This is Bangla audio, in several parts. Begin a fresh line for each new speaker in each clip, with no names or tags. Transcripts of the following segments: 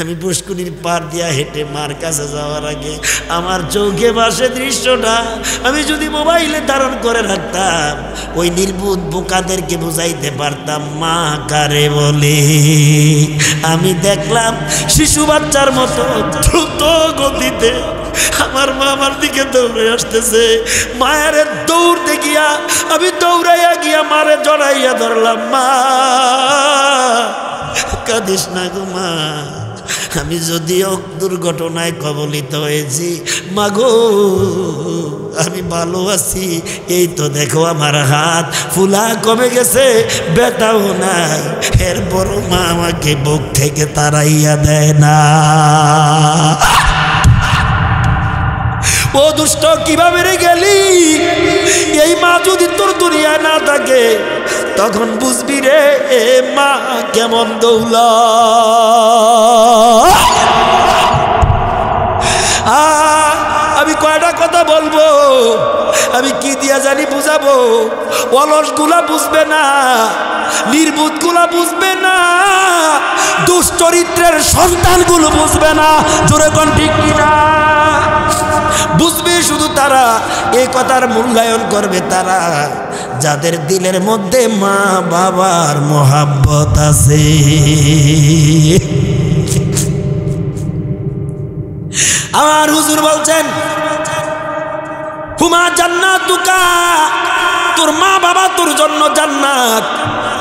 আমি পুষ্করিণীর পার দিয়া হেঁটে মার কাছে যাওয়ার আগে আমার চোখে ভাসে দৃশ্যটা আমি যদি মোবাইলে ধারণ করে রাখতাম ওই নির্বুধ বোকাদেরকে বুঝাইতে পারতাম মা কারে বলে। আমি দেখলাম শিশু বাচ্চার মতো দ্রুত গতিতে আমার মা আমার দিকে দৌড়ে আসতেছে। মায়ের দৌড় দেখিয়া আমি দৌড়াইয়া গিয়া মারে জড়াইয়া ধরলাম। মা কাঁদিস না গো মা, আমি যদিও দুর্ঘটনায় কবলিত হয়েছি, মাগো আমি ভালো আছি। এই তো দেখো আমার হাত ফুলা কমে গেছে, ব্যথাও নাই। এরপরও মা আমাকে বুক থেকে তাড়াইয়া দেয় না। ও দুষ্ট কিভাবে রে গেলি? এই মা যদি তোর দুনিয়ায় না থাকে তখন বুঝবি রে এ মা কেমন দৌলা। আমি কয়টা কথা বলবো, আমি কি দিয়া জানি বুঝাবো? অলস গুলা বুঝবে না, নির্বুধ গুলা বুঝবে না, দুশ্চরিত্রের সন্তানগুলো বুঝবে না। জোরে কোন ঠিক কিনা? বুঝবে শুধু তারা, এই কথার মূল্যায়ন করবে তারা যাদের দিলের মধ্যে মা বাবার মোহাব্বত আছে। আমার হুজুর বলছেন হুমা জান্নাতুকা, তোর মা বাবা তোর জন্য জান্নাত,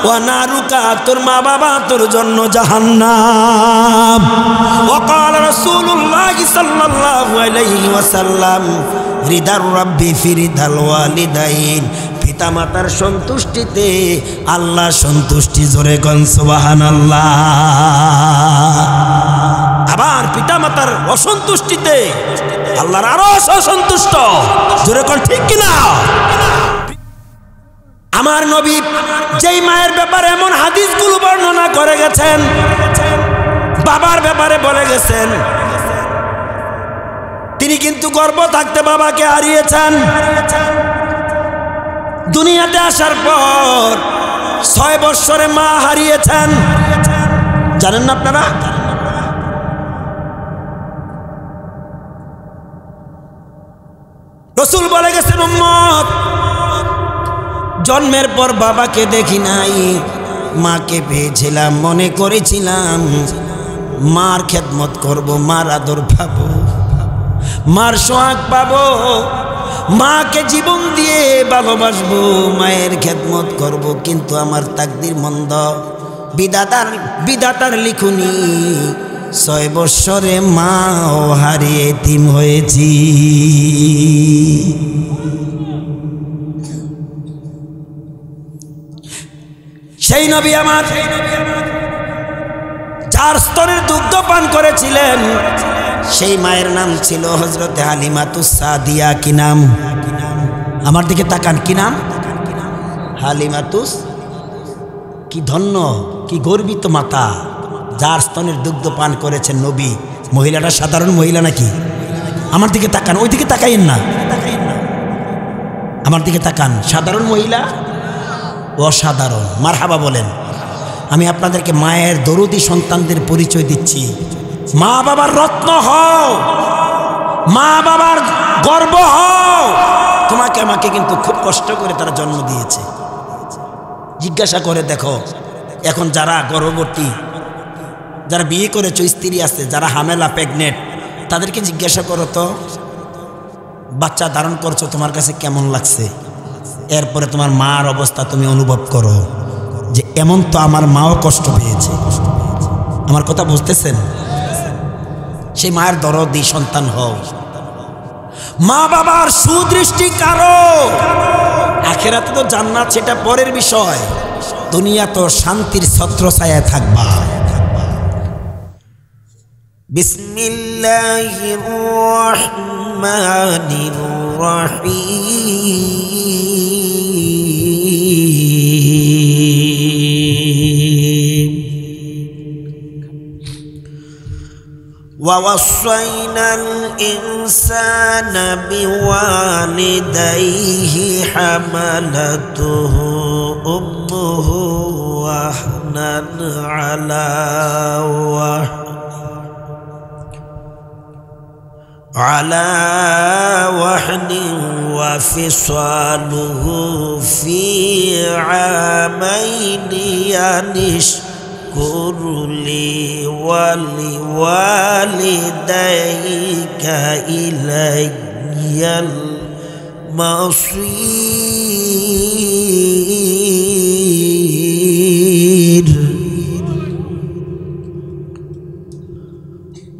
ওয়া নারুকা, তোর মা বাবা তোর জন্য জাহান্নাম। ওয়াকাল রাসূলুল্লাহ সাল্লাল্লাহু আলাইহি ওয়াসাল্লাম রিদার রাব্বি ফি রিদাল ওয়ালিদাইন, পিতা মাতার সন্তুষ্টিতে আল্লাহ সন্তুষ্টি। জোরে কোন সুবহানাল্লাহ। আবার পিতা মাতার অসন্তুষ্টিতে আল্লাহর আরশ অসন্তুষ্ট। জোরে কোন ঠিক কিনা? আমার নবী যেই মায়ের ব্যাপারে এমন হাদিসগুলো বর্ণনা করে গেছেন, বাবার ব্যাপারে বলে গেছেন, তিনি কিন্তু গর্ভ থাকতে বাবাকে হারিয়েছেন। দুনিয়াতে আসার পর 6 বৎসরে মা হারিয়েছেন। জানেন না আপনারা? রাসূল বলে গেছেন উম্মত, জন্মের পর বাবাকে দেখি নাই, মাকে পেয়েছিলাম, মনে করেছিলাম মার খেদমত করব, মার আদর পাবো, মার সোহাগ পাবো, মাকে জীবন দিয়ে ভালোবাসবো, মায়ের খেদমত করব। কিন্তু আমার তাকদির মন্দ, বিধাতার লিখুনি 6 বৎসরে মাও হারিয়ে এতিম হয়েছি। সেই নবী আমার যার স্তনের দুগ্ধ পান করেছিলেন, সেই মায়ের নাম ছিল হযরতে হালিমাতুস সাদিয়া। কি নাম? আমার দিকে তাকান, কি নাম? হালিমাতুস। কি ধন্য, কি গর্বিত মাতা, যার স্তনের দুগ্ধ পান করেছেন নবী। মহিলাটা সাধারণ মহিলা নাকি? আমার দিকে তাকান, ওই দিকে তাকাইন না, আমার দিকে তাকান। সাধারণ মহিলা? অসাধারণ। মারহাবা বলেন। আমি আপনাদেরকে মায়ের দরদি সন্তানদের পরিচয় দিচ্ছি। মা বাবার রত্ন হও, মা বাবার গর্ব হও। তোমাকে আমাকে কিন্তু খুব কষ্ট করে তারা জন্ম দিয়েছে। জিজ্ঞাসা করে দেখো, এখন যারা গর্ভবতী, যারা বিয়ে করেছো, স্ত্রী আছে, যারা হামেলা প্রেগনেন্ট, তাদেরকে জিজ্ঞাসা করো তো, বাচ্চা ধারণ করছো, তোমার কাছে কেমন লাগছে? এরপরে তোমার মার অবস্থা তুমি অনুভব করো যে এমন তো আমার মাও কষ্ট পেয়েছে। আমার কথা বুঝতেছেন? সেই মায়ের দরদি সন্তান হও। মা বাবার সুদৃষ্টি কারো। আখিরাতে তো জান্নাত, সেটা পরের বিষয়। দুনিয়া তো শান্তির ছত্রছায়ায় থাকবা। বিসমিল্লাহির রহমানির রহিম। ووصينا الإنسان بوالديه حملته أمه وهنا على وهن على وحن وفصاله في عامين ينشكر لي ولوالديك إلي المصير.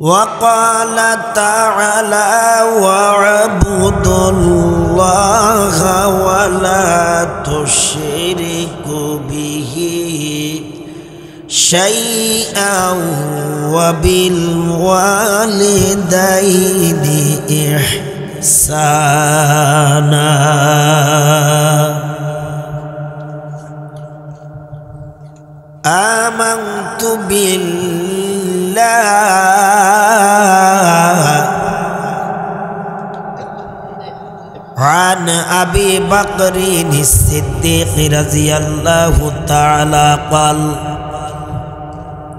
وقال تعالى واعبدوا الله ولا تشركوا به شيئا وبالوالدين إحسانا. آمنت بالله عن أبي بكر الصديق رضي الله تعالى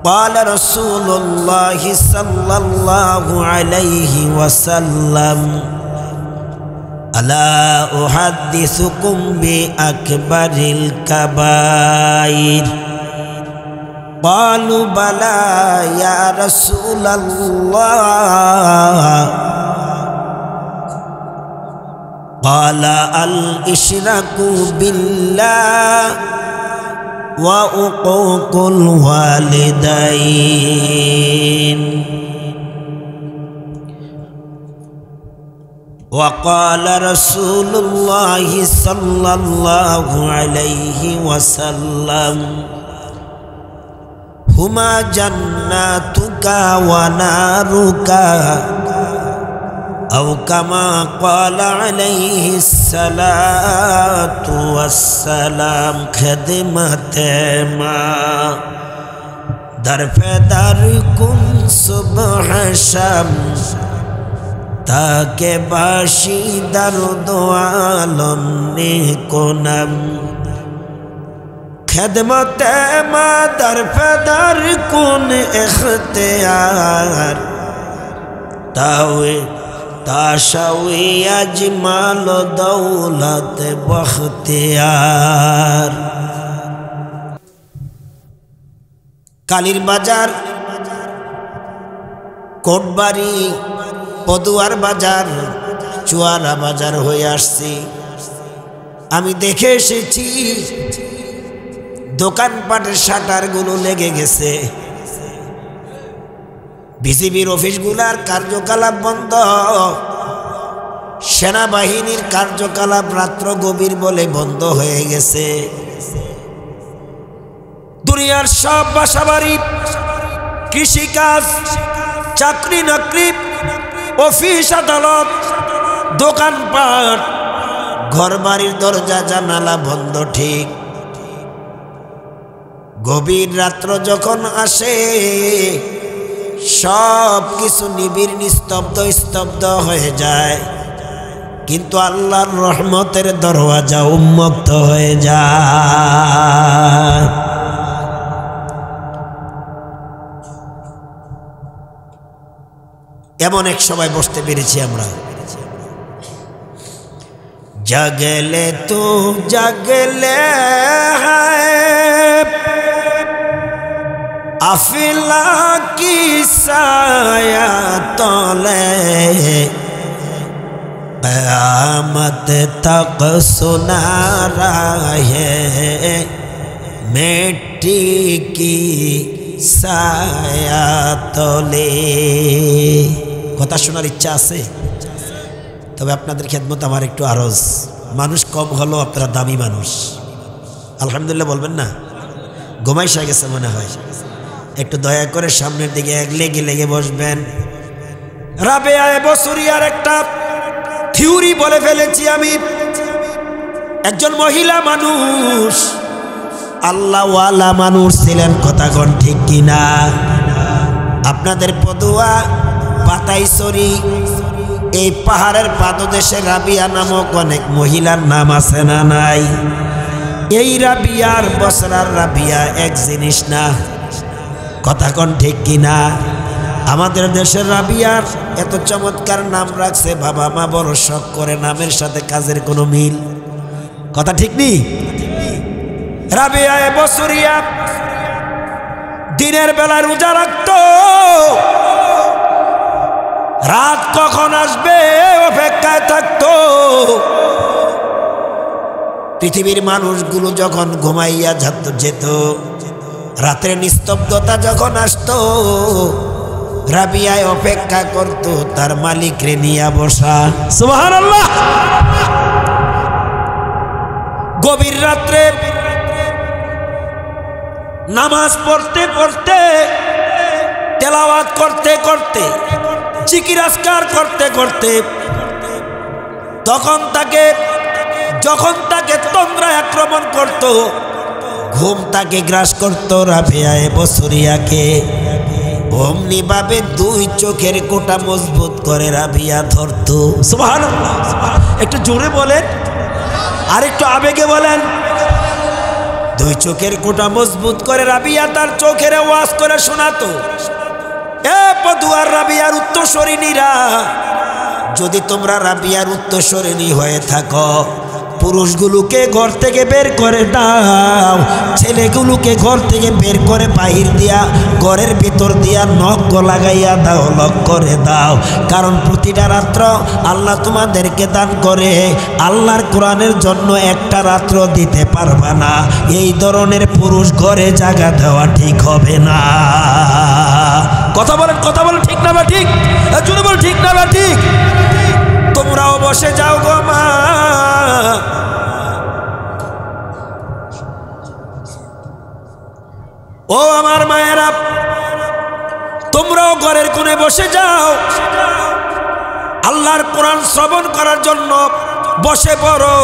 قال رسول الله صلى الله عليه وسلم ألا أحدثكم بأكبر الكبائر قالوا بلى يا رسول الله قال الإشراك بالله وعقوق الوالدين. وقال رسول الله صلى الله عليه وسلم هما جناتك ونارك أو كما قال عليه الصلاة والسلام. خدمت ما در فدر کن صبح شم تاکہ باشی درد عالم کنم. خدمت ما در فدر کن اختیار تاشوی اجمال دولت بختیار. কালীর বাজার, কোটবাড়ি, পদুয়ার বাজার, চুয়ারা বাজার হয়ে আসছি। আমি দেখে এসেছি দোকানপাটের শাটারগুলো লেগে গেছে, বিসিবির অফিসগুলার কার্যকলাপ বন্ধ, সেনাবাহিনীর কার্যকলাপ রাত্র গভীর বলে বন্ধ হয়ে গেছে। দুনিয়ার সব বাসাবাড়ি, কৃষিকাজ, চাকরি নকরি, অফিস আদালত, দোকানপাট, ঘরবাড়ির দরজা জানালা বন্ধ। ঠিক গভীর রাত্র যখন আসে সব কিছু নিবিড় নিস্তব্ধ স্তব্ধ হয়ে যায়, কিন্তু আল্লাহর রহমতের দরওয়াজা উন্মুক্ত হয়ে যায়। এমন এক সময় বসতে পেরেছি আমরা। জাগলে তো জাগলে আফিলা কি সায়া তলে क़यामत तक सुना रहे मिट्टी की साया तले। কথা শোনার ইচ্ছা আছে, তবে আপনাদের খেদমত আমার একটু আরজ। মানুষ কম হলো, আপনারা দামি মানুষ, আলহামদুলিল্লাহ বলবেন না? ঘুমাইসা গেছে মনে হয়, একটু দয়া করে সামনের দিকে এক লেগে লেগে বসবেন। রাবেয়া বসরিয়ার একটা থিওরি বলে ফেলেছি আমি। একজন মহিলা মানুষ, আল্লাহওয়ালা মানুষ ছিলেন, কথা কোন ঠিক কিনা? আপনাদের পদুয়া পাতাইছড়ি এই পাহাড়ের পাদদেশে রাবিয়া নামক অনেক মহিলার নাম আছে না নাই? এই রাবিয়ার বসরার রাবিয়া এক জিনিস না, কথা কোন ঠিক কিনা? আমাদের দেশের রাবিয়ার এত চমৎকার নাম রাখছে, বাবা মা বড় শখ করে, নামের সাথে কাজের কোনো মিল। কথা ঠিক নেই? রাবিয়া বছরিয়া দিনের বেলা রোজা রাখতো, রাত কখন আসবে অপেক্ষায় থাকতো। পৃথিবীর মানুষগুলো যখন ঘুমাইয়া যেত, রাতের নিস্তব্ধতা যখন আসতো, রাবিয়ায় অপেক্ষা করত তার মালিক রে নিয়া বসা। সুবহানাল্লাহ। গভীর রাত্রে নামাজ পড়তে পড়তে, তেলাওয়াত করতে করতে, জিকির আজকার করতে করতে যখন তাকে তন্দ্রা আক্রমণ করত, ঘুম তাকে গ্রাস করত, রাবিয়া বছরিয়াকে অমনি ভাবে দুই চোখের কোটা মজবুত করে রাবিয়া ধরত। সুবহানাল্লাহ। একটু জোরে বলেন, আর একটু আবেগে বলেন। দুই চোখের কোটা মজবুত করে রাবিয়া তার চোখের ওয়াজ করে শোনাতো। এ পদুয়ার রাবিয়ার উত্তরসরিণীরা, যদি তোমরা রাবিয়ার উত্তরসরিণী হয়ে থাকো, পুরুষগুলোকে ঘর থেকে বের করে দাও, ছেলেগুলোকে ঘর থেকে বের করে বাহির দিয়া ঘরের ভিতর দিয়া নখ লাগাইয়া দাও, লক করে দাও। কারণ প্রতিটা রাত্র আল্লাহ তোমাদেরকে দান করে, আল্লাহর কোরআনের জন্য একটা রাত্র দিতে পারবা না। এই ধরনের পুরুষ ঘরে জায়গা দেওয়া ঠিক হবে না। কথা বলেন ঠিক না বা ঠিক? জোরে বল, ঠিক না বা ঠিক? তোমরাও বসে যাও গো মা। ও আমার মায়েরা, তোমরাও ঘরের কোণে বসে যাও, আল্লাহর কোরআন শ্রবণ করার জন্য বসে পড়ো।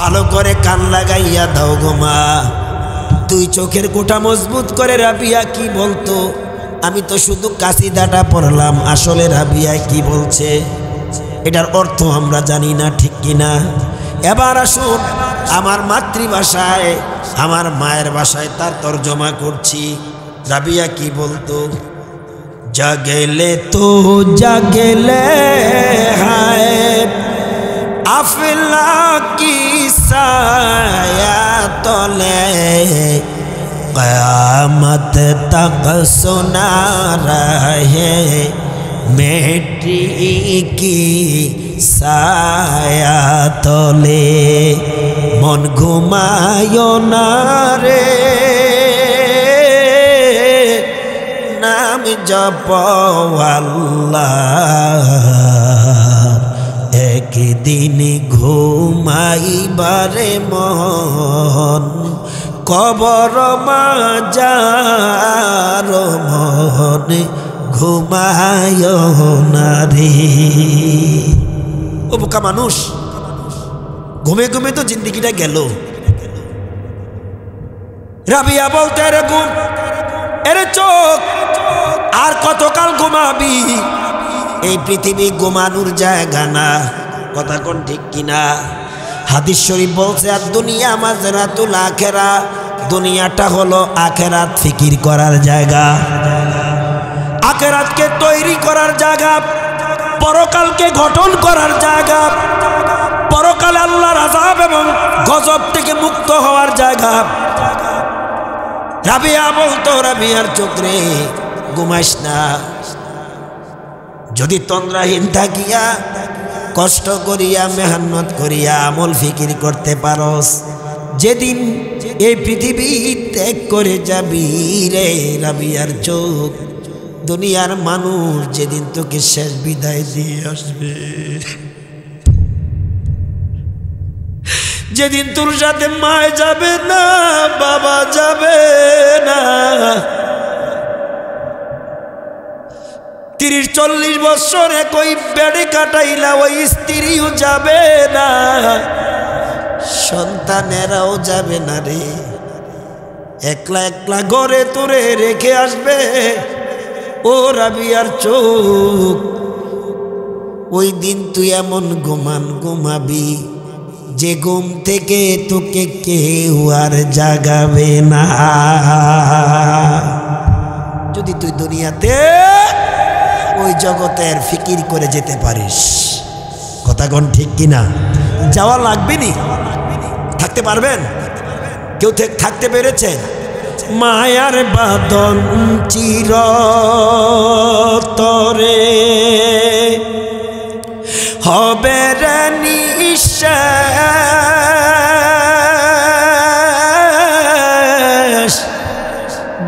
ভালো করে কান লাগাইয়া দাও গো মা। দুই চোখের কোটা মজবুত করে রাবিয়া কি বলতো? আমি তো শুধু কাসিদাটা পড়লাম, আসলে রাবিয়া কি বলছে এটার অর্থ আমরা জানি না, ঠিক কিনা? এবার আসুন আমার মাতৃভাষায়, আমার মায়ের ভাষায় তার তর্জমা করছি। রাবিয়া কি বলতো? জাগেলে তো জাগেলে হায় আফলা কি সায়া তলে, क़यामत तक सुना रहे मेटी की साया तले। मन घुमायो ना रे, नाम जपो अल्लाह, एक दिन घुमाइबारे मन কবর মাজার মন ঘুমায় না রে। ও বোকা মানুষ, ঘুমে ঘুমে তো জিন্দিগিটা গেল। রাবিয়া বলতে, এরে ঘুম, এরে চোখ, আর কতকাল ঘুমাবি? এই পৃথিবী ঘুমানোর জায়গা না। কথা কোন ঠিক কিনা? হাদিস শরীফ বলছে, আর দুনিয়া মাজরাতুল আখিরা, দুনিয়াটা হলো আখিরাত ফিকির করার জায়গা, আখিরাতকে তৈরি করার জায়গা, পরকালকে গঠন করার জায়গা, পরকালে আল্লাহর আযাব এবং গজব থেকে মুক্ত হওয়ার জায়গা। রাবিয়া বলতো, রাবিয়ার চোখরে ঘুমাইস না। যদি তন্দ্রাহীন থাকিয়া কষ্ট করিয়া মেহনত করিয়া আমল ফিকির করতে পারস, যেদিন এই পৃথিবী ত্যাগ করে যাবি রে রাবিয়ার চোখ, দুনিয়ার মানুষ যেদিন তোকে শেষ বিদায় দিয়ে আসবে, যেদিন তোর সাথে মা যাবে না, বাবা যাবে না, 30-40 বছর একই বেডে কাটাইলা, ওই স্ত্রীও যাবে না, সন্তানেরাও যাবে না রে। একলা একলা ঘরে তোরে রেখে আসবে ও রাবিয়ার চোখ। ওই দিন তুই এমন ঘুমাবি যে ঘুম থেকে তোকে কেউ আর জাগাবে না। যদি তুই দুনিয়াতে ওই জগতের ফিকির করে যেতে পারিস। কথা কোন ঠিক কিনা? যাওয়া লাগবে নি? থাকতে পারবেন? কেউ থাকতে পেরেছে? মায়ার বাঁধন চিরতরে হবে রে নিঃশেষ,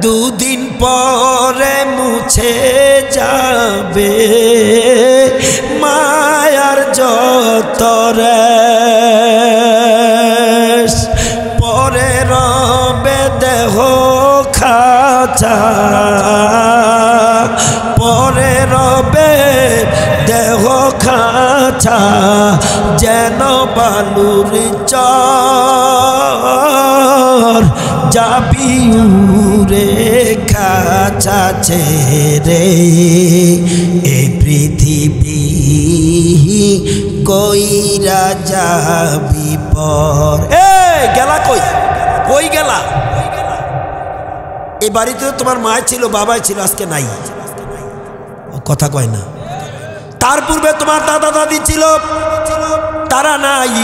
দুদিন পরে মুছে যাবে মায়ার যত রেশ, পরে রবে দেহ খাঁচা, পরে রবে দেহ খাঁচা, যেন বালুর চর যাবি উড়ে খাঁচা ছেড়ে, এ পৃথিবী কইরা যাবি পর। গেলা কই? কই গেলা? এই বাড়িতে তোমার মা ছিল, বাবা ছিল, আজকে নাই। কথা কয় না। তার পূর্বে তোমার দাদা দাদি ছিল, তারা নাই।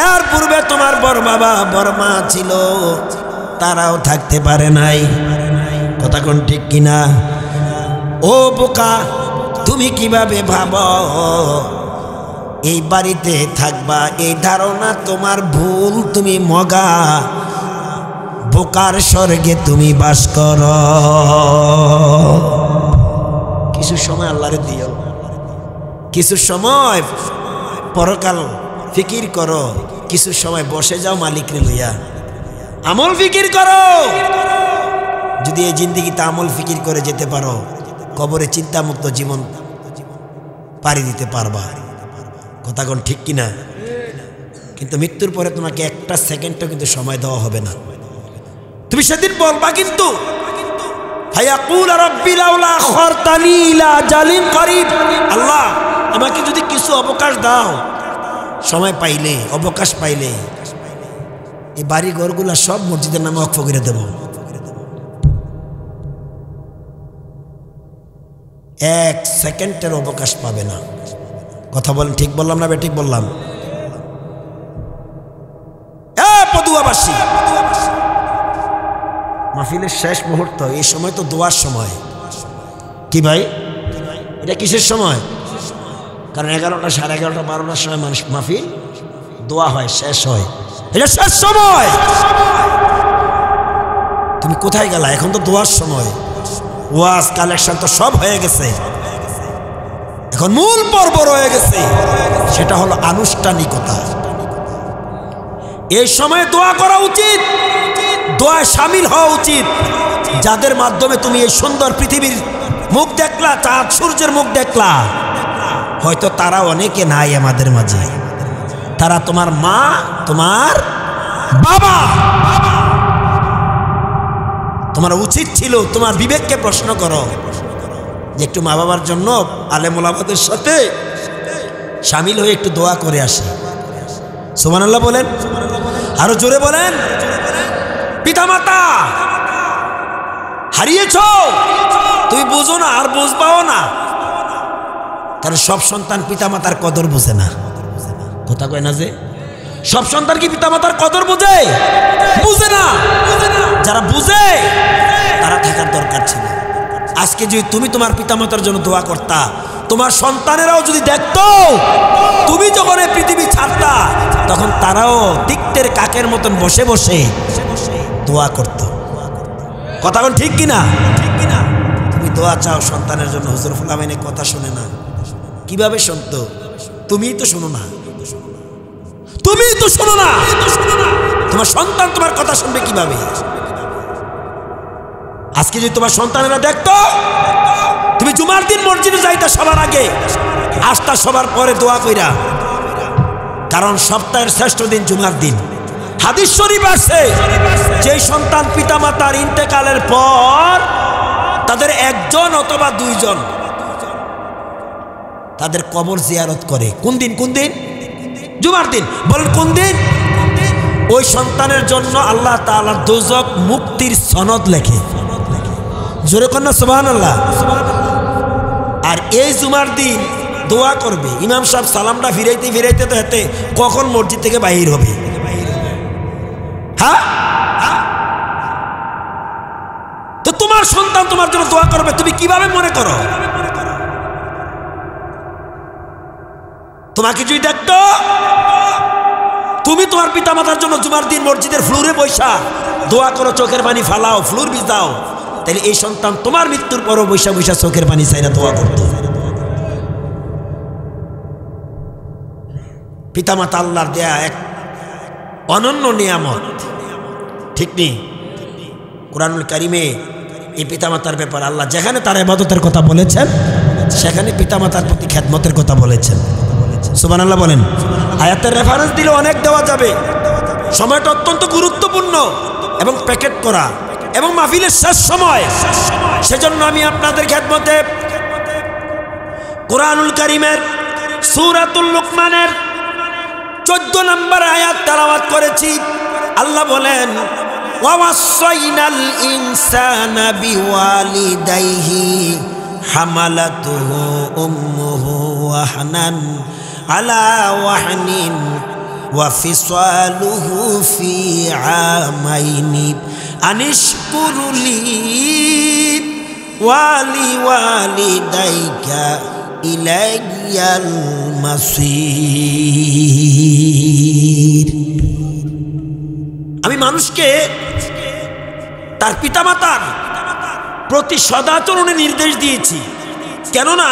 এর পূর্বে তোমার বড় বাবা বড় মা ছিল, তারাও থাকতে পারে নাই। কথা কোন ঠিক কিনা? ও বোকা, তুমি কিভাবে ভাবো এই বাড়িতে থাকবা? এই ধারণা তোমার ভুল, তুমি মগা। বোকার স্বর্গে তুমি বাস করো। কিছু সময় আল্লাহরে দিও, কিছু সময় পরকাল ফিকির করো, কিছু সময় বসে যাও মালিকরে লইয়া, আমল ফিকির করো। যদি এই জিন্দেগিতে আমল ফিকির করে যেতে পারো, কবরে চিন্তামুক্ত জীবন পাড়ি দিতে পারবা। কথা কোন ঠিক কিনা? কিন্তু মৃত্যুর পরে তোমাকে একটা সেকেন্ডও কিন্তু সময় দেওয়া হবে না। তুমি সেদিন বলবা কিন্তু, আল্লাহ আমাকে যদি কিছু অবকাশ দাও, সময় পাইলে, অবকাশ পাইলে এই বাড়ি ঘরগুলা সব মসজিদের নামে ওয়াকফ করে দেব। এক সেকেন্ডের অবকাশ পাবে না। কথা বলেন, ঠিক বললাম না বেঠিক বললাম? পদুয়াবাসী, মাহফিলের শেষ মুহূর্ত, এই সময় তো দোয়ার সময়। কি ভাই, এটা কিসের সময়? কারণ 11টা, 11:30, 12টার সময় মানুষ মাহফিল দোয়া হয়, শেষ হয়, এটা শেষ সময়। তুমি কোথায় গেলা? এখন তো দোয়ার সময়। ওয়াজ কালেকশন তো সব হয়ে গেছে, এখন মূল পর্ব রয়ে গেছে, সেটা হলো আনুষ্ঠানিকতা। এই সময় দোয়া করা উচিত, দোয়ায় শামিল হওয়া উচিত। যাদের মাধ্যমে তুমি এই সুন্দর পৃথিবীর মুখ দেখলা, চাঁদ সূর্যের মুখ দেখলা, হয়তো তারা অনেকে নাই আমাদের মাঝে। তারা তোমার মা, তোমার বাবা। তোমার উচিত ছিল তোমার বিবেককে প্রশ্ন করো যে একটু মা বাবার জন্য আলেম ওলামাদের সাথে শামিল হয়ে একটু দোয়া করে আসি। সুবহানাল্লাহ বলেন, আরো জোরে বলেন। পিতামাতা হারিয়েছ, তুমি বুঝো না, আর বুঝবাও না। কারণ সব সন্তান পিতামাতার কদর বুঝে না। কথা কয় না যে সব সন্তান কি পিতামাতার কদর বুঝে? বুঝে না। যারা বুঝে তারা থাকার দরকার ছিল। আজকে যদি তুমি তোমার পিতামাতার জন্য দোয়া করতা, তোমার সন্তানেরাও যদি দেখতো তুমি যখন এই পৃথিবী ছাড়তা, তখন তারাও তিক্তের কাকের মতন বসে বসে দোয়া করত। কথা কোন ঠিক কিনা? তুমি দোয়া চাও সন্তানের জন্য, হুজুর ফুলামাইনে কথা শোনে না। কিভাবে শুনতো? তুমিই তো শোনো না, তুমিই তো শোনো না। তোমার সন্তান তোমার কথা শুনবে কিভাবে? আজকে যদি তোমার সন্তানেরা দেখতো তুমি জুমার দিন মসজিদে যাইতা সবার আগে, আসতা সবার পরে দোয়া কইরা। কারণ সপ্তাহের শ্রেষ্ঠ দিন জুমার দিন। হাদিস শরীফ আছে, যেই সন্তান পিতামাতার ইন্তেকালের পর তাদের একজন অথবা দুইজন তাদের কবর জিয়ারত করে। কোন দিন? কোন দিন? জুমার দিন। বলেন কোন দিন? ওই সন্তানের জন্য আল্লাহ তাআলা দোজখ মুক্তির সনদ লেখে। জোরে কন্যা সুবহানাল্লাহ। আর এই জুমার দিন দোয়া করবে, ইমাম সাহেব সালামটা ফিরাইতে ফিরাইতে তো হেতে কখন মসজিদ থেকে বাহির হবে। হ্যাঁ, তো তোমার সন্তান তোমার জন্য দোয়া করবে, তুমি কিভাবে মনে করো? তোমাকে যদি দেখতো তুমি তোমার পিতা মাতার জন্য জুমার দিন মসজিদের ফ্লোরে বৈশা দোয়া করো, চোখের পানি ফালাও, ফ্লোর ভিজাও, তাহলে এই সন্তান তোমার মৃত্যুর পরও বৈশা বৈশা চোখের পানি চাইরা দোয়া করত। পিতামাতা আল্লাহর দেয়া এক অনন্য নিয়ামত, ঠিক নেই? কুরআনুল কারীমে এই পিতামাতার ব্যাপার আল্লাহ যেখানে তার ইবাদতের কথা বলেছেন সেখানে পিতামাতার প্রতি খেদমতের কথা বলেছেন। সুবহানাল্লাহ বলেন। আয়াতের রেফারেন্স দিলে অনেক দেওয়া যাবে, সময়টা অত্যন্ত গুরুত্বপূর্ণ এবং প্যাকেট করা এবং মাহফিলের শেষ সময়, সেজন্য আমি আপনাদের খেদমতে কুরআনুল কারীমের সূরাতুল লুকমানের 14 নম্বর আয়াত তেলাওয়াত করেছি। আল্লাহ বলেন, ওয়াসাইনাল ইনসানা বিওয়ালিদাইহি হামালাতুহু উম্মুহু ওয়াহনান আলা ওয়াহনিন ওয়া ফিসালুহু ফি আমাইনি আনিশকুরলি ওয়ালিদাইকা ইলাইয়াল মাসির। আমি মানুষকে তার পিতামাতার প্রতি সদাচরণে নির্দেশ দিয়েছি, কেননা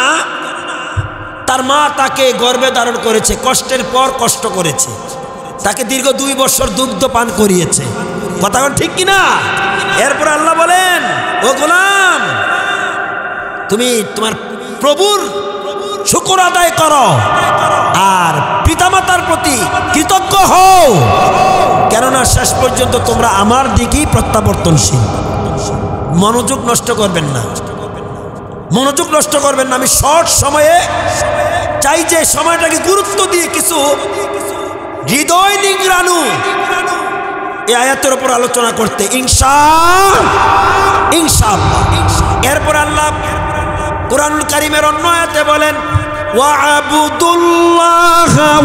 তার মা তাকে গর্ভে ধারণ করেছে, কষ্টের পর কষ্ট করেছে, তাকে দীর্ঘ 2 বছর দুগ্ধ পান করিয়েছে। কথা ঠিক কিনা? এরপর আল্লাহ বলেন, ও গোলাম, তুমি তোমার প্রভুর শুকর আদায় করো আর পিতামাতার প্রতি কৃতজ্ঞ হও, কেননা শেষ পর্যন্ত তোমরা আমার দিকেই প্রত্যাবর্তনশীল। মনোযোগ নষ্ট করবেন না, মনোযোগ নষ্ট করবেন না। আমি শর্ট সময়ে চাই যে সময়টাকে গুরুত্ব দিয়ে কিছু হৃদয় নিংড়ানো এই আয়াতের উপর আলোচনা করতে ইনশাআল্লাহ। এরপর আল্লাহ কুরআনুল কারীমের অন্য আয়াতে বলেন, ওয়া'বুদুল্লাহা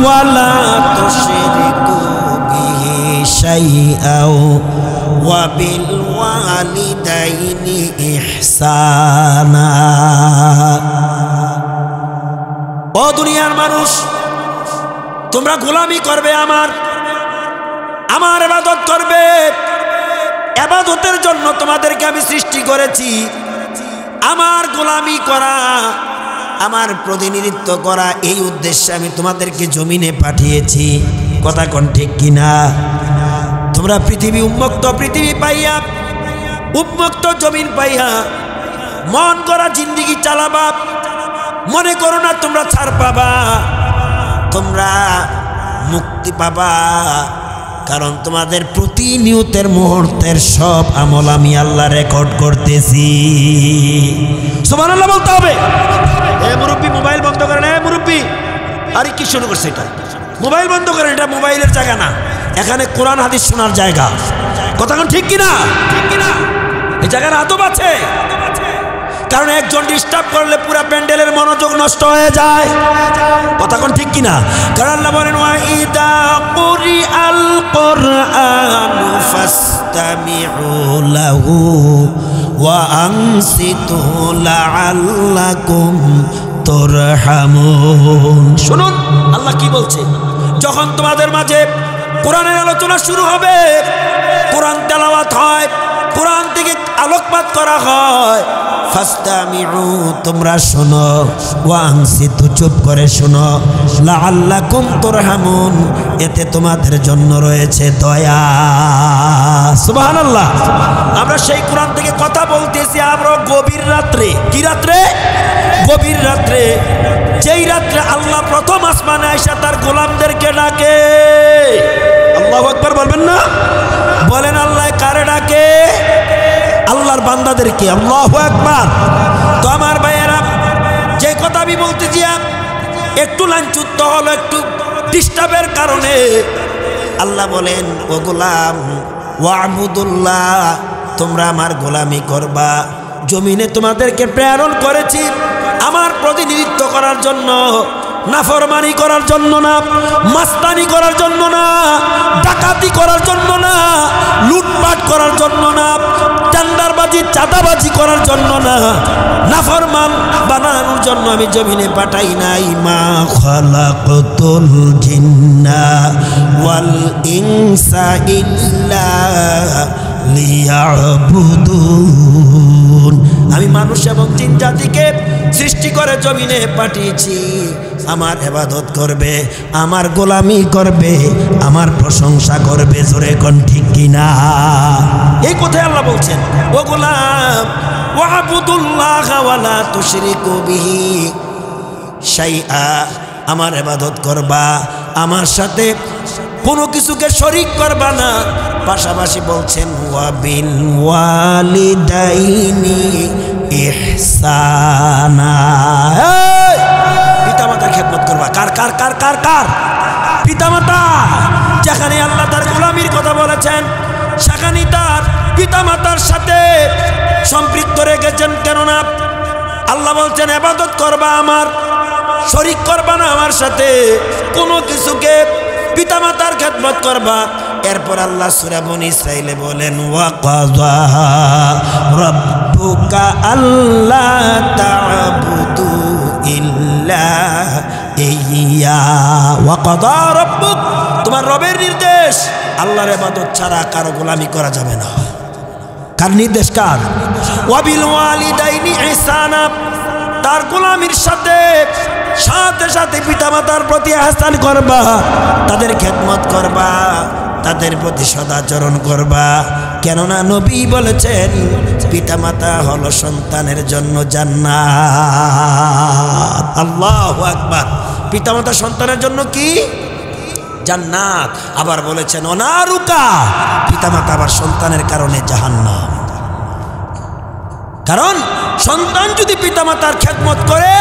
ওয়া লা তুশরিকু বিহি শাইআও ওয়া বিল ওয়ালিদাইনি ইহসানা। ও দুনিয়ার মানুষ, তোমরা গোলামি করবে, আমার ইবাদত করবে। ইবাদতের জন্য তোমাদেরকে আমি সৃষ্টি করেছি, আমার গোলামি করা, আমার প্রতিনিধিত্ব করা, এই উদ্দেশ্যে আমি তোমাদেরকে জমিনে পাঠিয়েছি। কথা কোন ঠিক কিনা? তোমরা পৃথিবী উন্মুক্ত পৃথিবী পাইয়া, উন্মুক্ত জমিন পাইয়া মন করা জিন্দেগি চালাবা। মনে করো না তোমরা ছাড় পাবা, তোমরা মুক্তি পাবা, কারণ তোমাদের প্রতিনিয়তের মুহূর্তের সব আমল আমি আল্লাহ রেকর্ড করতেছি। সুবহানাল্লাহ বলতে হবে। এ মুরব্বী মোবাইল বন্ধ করেন, এ মুরব্বী, আরে কি শুরু করছে এটা? মোবাইল বন্ধ করেন, এটা মোবাইলের জায়গা না, এখানে কোরআন হাদিস শোনার জায়গা। কথা ঠিক কিনা? এই জায়গার আদব আছে, কারণ একজন ডিস্টার্ব করলে পুরো প্যান্ডেলের মনোযোগ নষ্ট হয়ে যায়। কথা ঠিক কিনা? কারণ আল্লাহ বলেন, ওয়াইদা কুরিআল কুরআনু ফাসতামিউ লাহু ওয়া আনসিতু লাআল্লাকুম তুরহামুন। শুনুন আল্লাহ কি বলছে, যখন তোমাদের মাঝে কোরআনের আলোচনা শুরু হবে, কোরআন তেলাওয়াত হয়, কোরআন থেকে আলোকপাত করা হয়, ফাসতামিউ, তোমরা শোনো, ওয়া আনসিতু, চুপ করে শোনো, লাআল্লাকুম তুরহামুন, এতে তোমাদের জন্য রয়েছে দয়া। সুবহানাল্লাহ। আমরা সেই কোরআন থেকে কথা বলতেছি, আমরা গভীর রাত্রে। কি রাত্রে? গভীর রাত্রে, যেই রাত্রে আল্লাহ প্রথম আসমানে আয়েশা তার গোলামদেরকে ডাকে। আল্লাহু আকবার বলবেন না? বলেন, আল্লাহ কারে ডাকে? আল্লাহর বান্দাদেরকে। আল্লাহু আকবার। তো আমার ভাইয়েরা, যে কথা আমি বলতেছি একটু লাঞ্ছুত হলো, একটু ডিস্টার্বের কারণে আল্লাহ বলেন, ও গোলাম ওয়াবুদুল্লাহ, তোমরা আমার গোলামি করবা। জমিনে তোমাদেরকে প্রেরণ করেছি আমার প্রতিনিধিত্ব করার জন্য, নাফরমানি করার জন্য না, মাস্তানি করার জন্য না, ডাকাতি করার জন্য না, লুটপাট করার জন্য না, টেন্ডারবাজি চাঁদাবাজি করার জন্য না, নাফরমান বানানোর জন্য আমি জমিনে পাঠাই নাই। মা খালাকতুল জিন্না ওয়াল ইনসা ইল্লা লিয়াবুদুন। আমি মানুষ এবং জিন জাতিকে সৃষ্টি করে জমিনে পাঠিয়েছি আমার ইবাদত করবে, আমার গোলামি করবে, আমার প্রশংসা করবে। জোরে কোন ঠিক কিনা? এই কথাই আল্লাহ বলছেন, ও গোলাম ওয়াবুদুল্লাহ ওয়ালা তুশরিকু বিহি শাইআ, আমার ইবাদত করবা, আমার সাথে কোনো কিছুকে শরীক করবা না। পাশাপাশি বলছেন ওয়াবিল ওয়ালিদাইনি ইহসানা, পিতামাতার খেদমত করবা। কার কার কার কার কার? পিতামাতা। যেখানে আল্লাহ তার গোলামির কথা বলেছেন সেখানে তার পিতামাতার সাথে সম্পৃক্ত রেখেছেন। কেননা আল্লাহ বলছেন ইবাদত করবা আমার, শরীক করবা না আমার সাথে কোনো কিছুকে, পিতামাতার খেদমত করবা। এরপর আল্লাহ সূরা বনী ইসরাঈলে বলেন ওয়া কাযা রাব্বুকা আল্লা তা'বুদু ইল্লা ইয়্যা। ওয়া কাযা রাব্বুক, তোমার রবের নির্দেশ আল্লাহর ইবাদত ছাড়া কারো গোলামি করা যাবে না। কার নির্দেশ? কার? ওয়া বিল ওয়ালিদাইনি ইহসানা, তার গোলামির সাথে সাথে সাথে পিতামাতার প্রতি ইহসান করবা, তাদের খেদমত করবা, তাদের প্রতি সদাচরণ করবা। কেননা নবী বলেছেন পিতামাতা হলো সন্তানের জন্য জান্নাত। আল্লাহু আকবার। পিতামাতা সন্তানের জন্য কি? জান্নাত। আবার বলেছেন অনারুকা, পিতামাতা আবার সন্তানের কারণে জাহান্নাম। কারণ সন্তান যদি পিতামাতার খেদমত করে,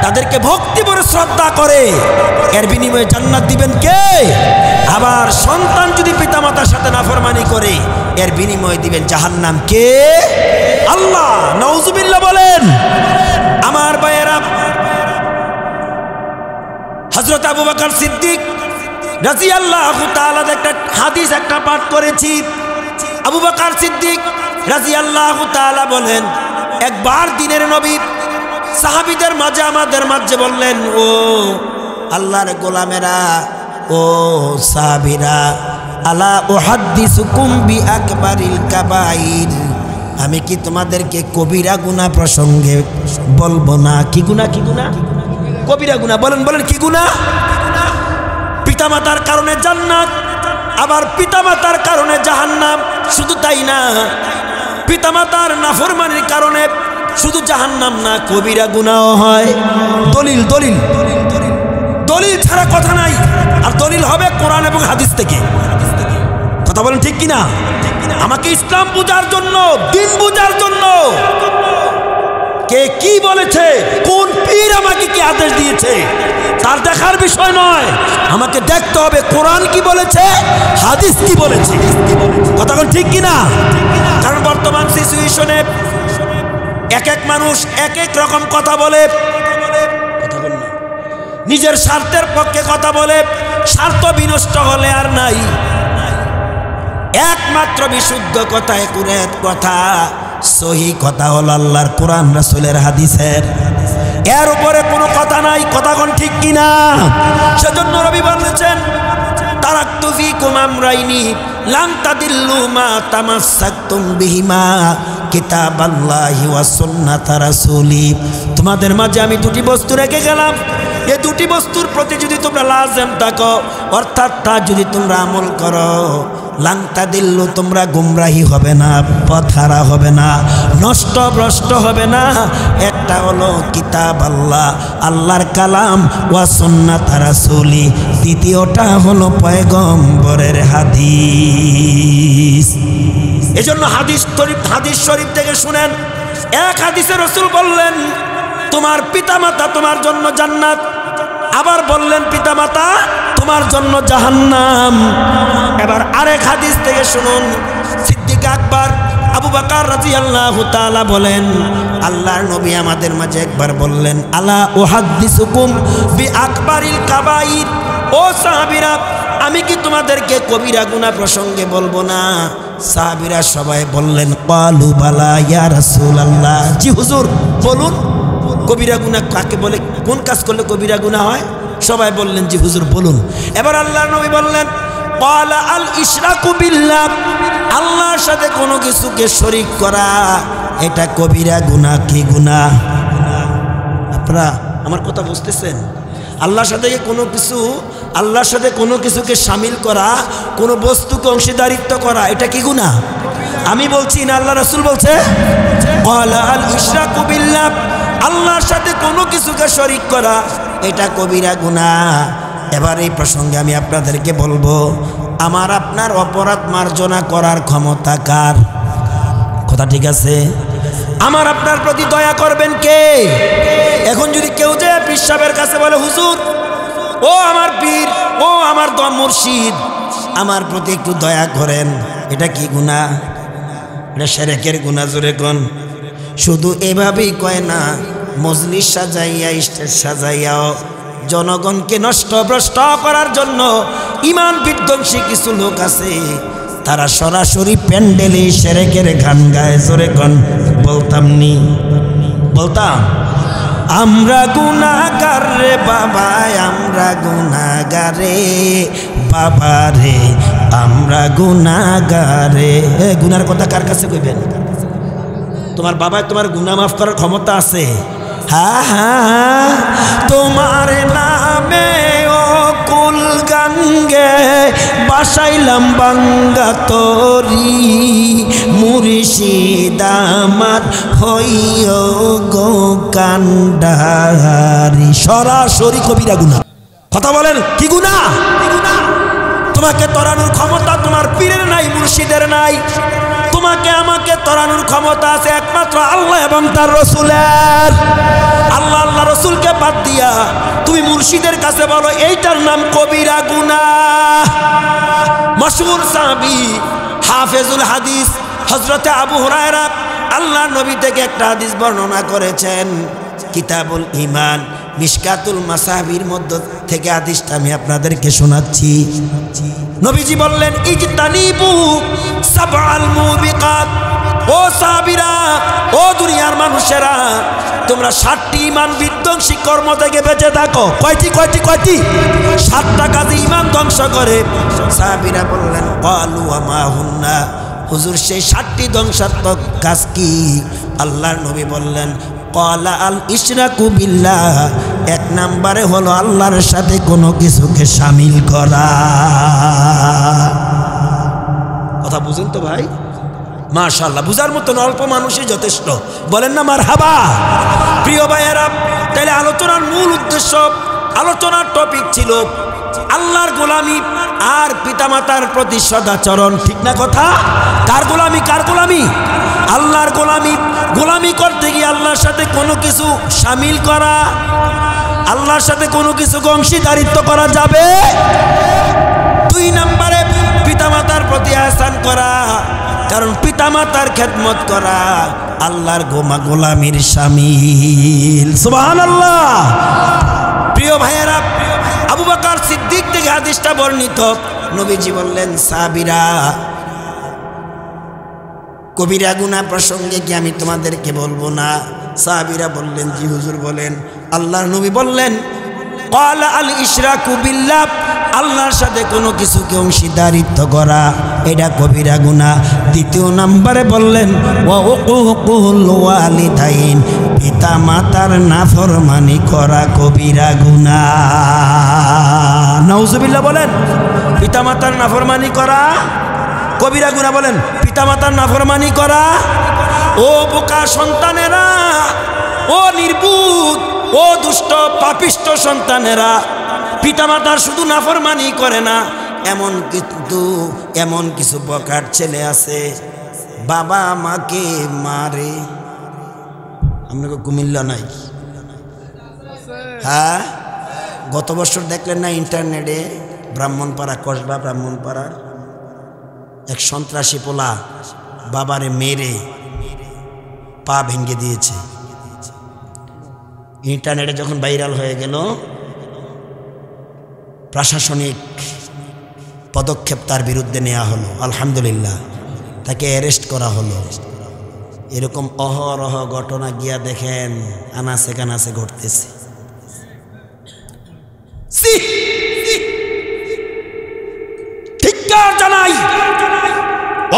তাদেরকে ভক্তি ভরে শ্রদ্ধা করে, এর বিনিময়ে জান্নাত দিবেন কে? আবার সন্তান যদি পিতামাতার সাথে নাফরমানি করে, এর বিনিময়ে দিবেন জাহান্নাম কে? আল্লাহ। নাউজুবিল্লাহ বলেন। আমার ভাইয়েরা, হযরত আবু বকর সিদ্দিক রাদিয়াল্লাহু তাআলা একটা হাদিস একটা পাঠ করেছি। আবু বকর সিদ্দিক রাদিয়াল্লাহু তাআলা বলেন, একবার দিনের নবী সাহাবীদের মাঝে আমাদের মাঝে বললেন, ও আল্লাহর গোলামেরা, ও সাহাবীরা, আলা উহাদ্দিসুকুম বিআকবারিল কাবাইর, আমি কি তোমাদেরকে কবিরা গুনাহ প্রসঙ্গে বলবো না? কি গুনাহ? কি গুনাহ? কবিরা গুনাহ। বলেন বলেন কি গুনাহ? পিতামাতার কারণে জান্নাত, আবার পিতামাতার কারণে জাহান্নাম। শুধু তাই না, পিতামাতার নাফরমানির কারণে শুধু জাহান্নাম না, কবিরা গুনাহ হয়। দলিল দলিল দলিল ছাড়া কথা নাই। আর দলিল হবে কোরআন এবং হাদিস থেকে। কথা বলেন ঠিক কিনা? আমাকে ইসলাম বোঝার জন্য, দিন বোঝার জন্য কে কি বলেছে, কোন পীর আমাকে কি আদেশ দিয়েছে, তার দেখার বিষয় নয়। আমাকে দেখতে হবে কোরআন কি বলেছে, হাদিস কি বলেছে। কথা বলেন ঠিক কিনা? কারণ বর্তমান সিচুয়েশনে এক এক মানুষ এক এক রকম কথা বলে, নিজের স্বার্থের পক্ষে কথা বলে, স্বার্থ বিনষ্ট হলে আর নাই। একমাত্র বিশুদ্ধ কথা, একুরেট কথা, সহি কথা হলো আল্লাহর কোরআন রাসূলের হাদিসের, এর উপরে কোনো কথা নাই। কথা কোন ঠিক কিনা? সেজন্য নবী বলেছেন, তারাকতু ফীকুম আমরাইনি লান তাদিল্লু মা তামাসসাকতুম বিহিমা কিতাবাল্লাহি ওয়া সুন্নাত রাসূলি। তোমাদের মাঝে আমি দুটি বস্তু রেখে গেলাম, এই দুটি বস্তুর প্রতি যদি তোমরা লাজেম থাকো, অর্থাৎ তা যদি তোমরা আমল করো, লান তাদিল্লু, তোমরা গুমরাহি হবে না, পথহারা হবে না, নষ্ট ভ্রষ্ট হবে না। একটা হলো কিতাব আল্লাহ, আল্লাহর কালাম, ওয়া সুন্নাত রাসূলি, দ্বিতীয়টা হলো পয়গম্বরের হাদিস। এজন্য হাদিস শরীফ থেকে শুনেন, এক হাদিসে রাসূল বললেন, তোমার পিতামাতা তোমার জন্য জান্নাত। আবার বললেন পিতামাতা তোমার জন্য জাহান্নাম। এবার আরেক হাদিস থেকে শুনুন, সিদ্দিক আকবর আবু বকর রাদিয়াল্লাহু তাআলা বলেন, আল্লাহর নবী আমাদের মাঝে একবার বললেন, আলা উহাদ্দিসুকুম বিআকবারিল কাবাইর, ও সাহাবীরা আমি কি তোমাদেরকে কবিরা গুনাহ প্রসঙ্গে বলবো না? সাহাবীরা সবাই বললেন, ক্বালু বালা ইয়া রাসূলুল্লাহ, জি হুজুর বলুন কবিরা গুনাহ কাকে বলে, কোন কাজ করলে কবিরা গুনাহ হয়? সবাই বললেন জি হুজুর বলুন। এবার আল্লাহর নবী বললেন, ক্বালা আল ইশরাকু বিল্লাহ, আল্লাহর সাথে কোনো কিছুকে শরীক করা এটা কবিরা গুনাহ। কি গুনাহ? আপনারা আমার কথা বুঝতেছেন? আল্লাহর সাথে আল্লাহর সাথে কোনো কিছুকে শামিল করা, কোনো বস্তুকে অংশীদারিত্ব করা, এটা কি গুনাহ? আমি বলছি না, আল্লাহ রাসূল বলছে, ক্বালা আল ইশরাকু বিল্লাহ, আল্লাহর সাথে কোনো কিছুকে শরীক করা এটা কবিরা গুনাহ। এবার এই প্রসঙ্গে আমি আপনাদেরকে বলবো, আমার আপনার অপরাধ মার্জনা করার ক্ষমতা কার? কথা ঠিক আছে? আমার আপনার প্রতি দয়া করবেন কে? এখন যদি কেউ যে পীর সাহেবের কাছে বলে, হুজুর ও আমার পীর, ও আমার দম মুর্শিদ, আমার প্রতি একটু দয়া করেন, এটা কি গুনাহ? এটা শিরকের গুনাহ। জোরে কোন? শুধু এভাবেই কয় না, মজলিস সাজাইয়া স্টেজ সাজাইয়াও জনগণকে নষ্ট ভ্রষ্ট করার জন্য ইমান বিধ্বংসী কিছু লোক আছে, তারা সরাসরি প্যান্ডেলে শিরকের গান গায়। জোরে কোন? বলতাম নি? বলতাম আমরা গুনাহগার রে বাবা, আমরা গুনাহগার রে বাবা রে, আমরা গুনাহগার রে। গুনার কথা কার কাছে কইবেন? তোমার বাবা তোমার গুনাহ মাফ করার ক্ষমতা আছে? হ্যাঁ হ্যাঁ, তোমার নামে ও কুল গঙ্গে বাসাইলাম বাঙ্গা তরি, মুর্শিদ আমার হইও গো কান্ডারি। সরাসরি কবিরা গুনাহ। কথা বলেন কি গুনাহ? তোমাকে তরানোর ক্ষমতা তোমার পীরের নাই, মুর্শিদের নাই। তোমাকে আমাকে তরানোর ক্ষমতা আছে একমাত্র আল্লাহ এবং তার রাসূলের। আল্লাহ আল্লাহ রাসূলকে বাদ দিয়া তুমি মুর্শিদের কাছে বলো, এইটার নাম কবিরা গুনাহ। মশহুর সাহাবী হাফেজুল হাদিস হযরতে আবু হুরায়রা আল্লাহর নবী থেকে একটা হাদিস বর্ণনা করেছেন, কিতাবুল ঈমান মিশকাতুল মাসাবির মধ্য থেকে হাদিসটা আমি আপনাদেরকে শোনাচ্ছি। নবীজি বললেন, ইজতানিবু সাবআল মুবিকাত, ও সাহাবীরা, ও দুনিয়ার মানুষেরা, তোমরা 7টি ঈমান বিধ্বংসী কর্ম থেকে বেঁচে থাকো। কয়টি কয়টি কয়টি? 7টা কাজে ঈমান ধ্বংস করে। সাহাবীরা বললেন, ক্বালু ওয়া মা হুন্না, হুজুর সেই 7টি ধ্বংসাত্মক কাজ কি? আল্লাহর নবী বললেন, ক্বালা আল ইশরাকু বিল্লাহ, 1 নম্বরে হলো আল্লাহর সাথে কোনো কিছুকে শামিল করা। কথা বুঝেন তো ভাই? মাশাআল্লাহ, বুঝার মতন অল্প মানুষই যথেষ্ট। বলেন না মারহাবা? প্রিয় ভাইয়েরা, তাহলে আলোচনার মূল উদ্দেশ্য, আলোচনার টপিক ছিল আল্লাহর গোলামি আর পিতামাতার প্রতি সদাচরণ। ঠিক না কথা? কার গোলামি? কার গোলামি? আল্লাহর গোলামি। গোলামি করতে গিয়ে আল্লাহর সাথে কোনো কিছু শামিল করা, আল্লাহর সাথে কোনো কিছু অংশীদারিত্ব করা যাবে। 2 নম্বরে পিতামাতার প্রতি আহসান করা, কারণ পিতামাতার খেদমত করা আল্লাহর গোলামির শামিল। সুবহানাল্লাহ। প্রিয় ভাইয়েরা, আবু বকর সিদ্দিক থেকে হাদিসটা বর্ণিত, নবীজি বললেন, সাহাবীরা কবিরা গুনাহ প্রসঙ্গে কি আমি তোমাদেরকে বলবো না? সাহাবীরা বললেন, জি হুজুর বলেন। আল্লাহর নবী বললেন, ক্বালা আল ইশরাকু বিল্লাহ, আল্লাহর সাথে কোনো কিছুকে অংশীদারিত্ব করা এটা কবিরা গুনাহ। 2 নম্বরে বললেন, ওয়া উকুকুল ওয়ালিদাইন, পিতা মাতার নাফরমানি করা কবিরা গুনাহ। নাউজুবিল্লাহ বলেন। পিতা মাতার নাফরমানি করা কবিরা গুনাহ। বলেন, পিতা মাতার নাফরমানি করা। ও বোকা সন্তানেরা, ও নির্বুধ, ও দুষ্ট পাপিষ্ট সন্তানেরা, পিতামাতার শুধু নাফরমানি করে না, এমন কিছু বকার ছেলে আছে বাবা মাকে মারে। আপনাকে কুমিল্লা নাই? হ্যাঁ, গত বছর দেখলেন না ইন্টারনেটে, ব্রাহ্মণপাড়া, কসবা ব্রাহ্মণপাড়ার এক সন্ত্রাসী পোলা বাবারে মেরে পা ভেঙে দিয়েছে। ইন্টারনেটে যখন ভাইরাল হয়ে গেল, প্রশাসনিক পদক্ষেপ তার বিরুদ্ধে নেওয়া হলো, আলহামদুলিল্লাহ তাকে অ্যারেস্ট করা হলো। এরকম অহরহ ঘটনা গিয়া দেখেন আনাচে কানাচে ঘটতেছে। ধিক্কার জানাই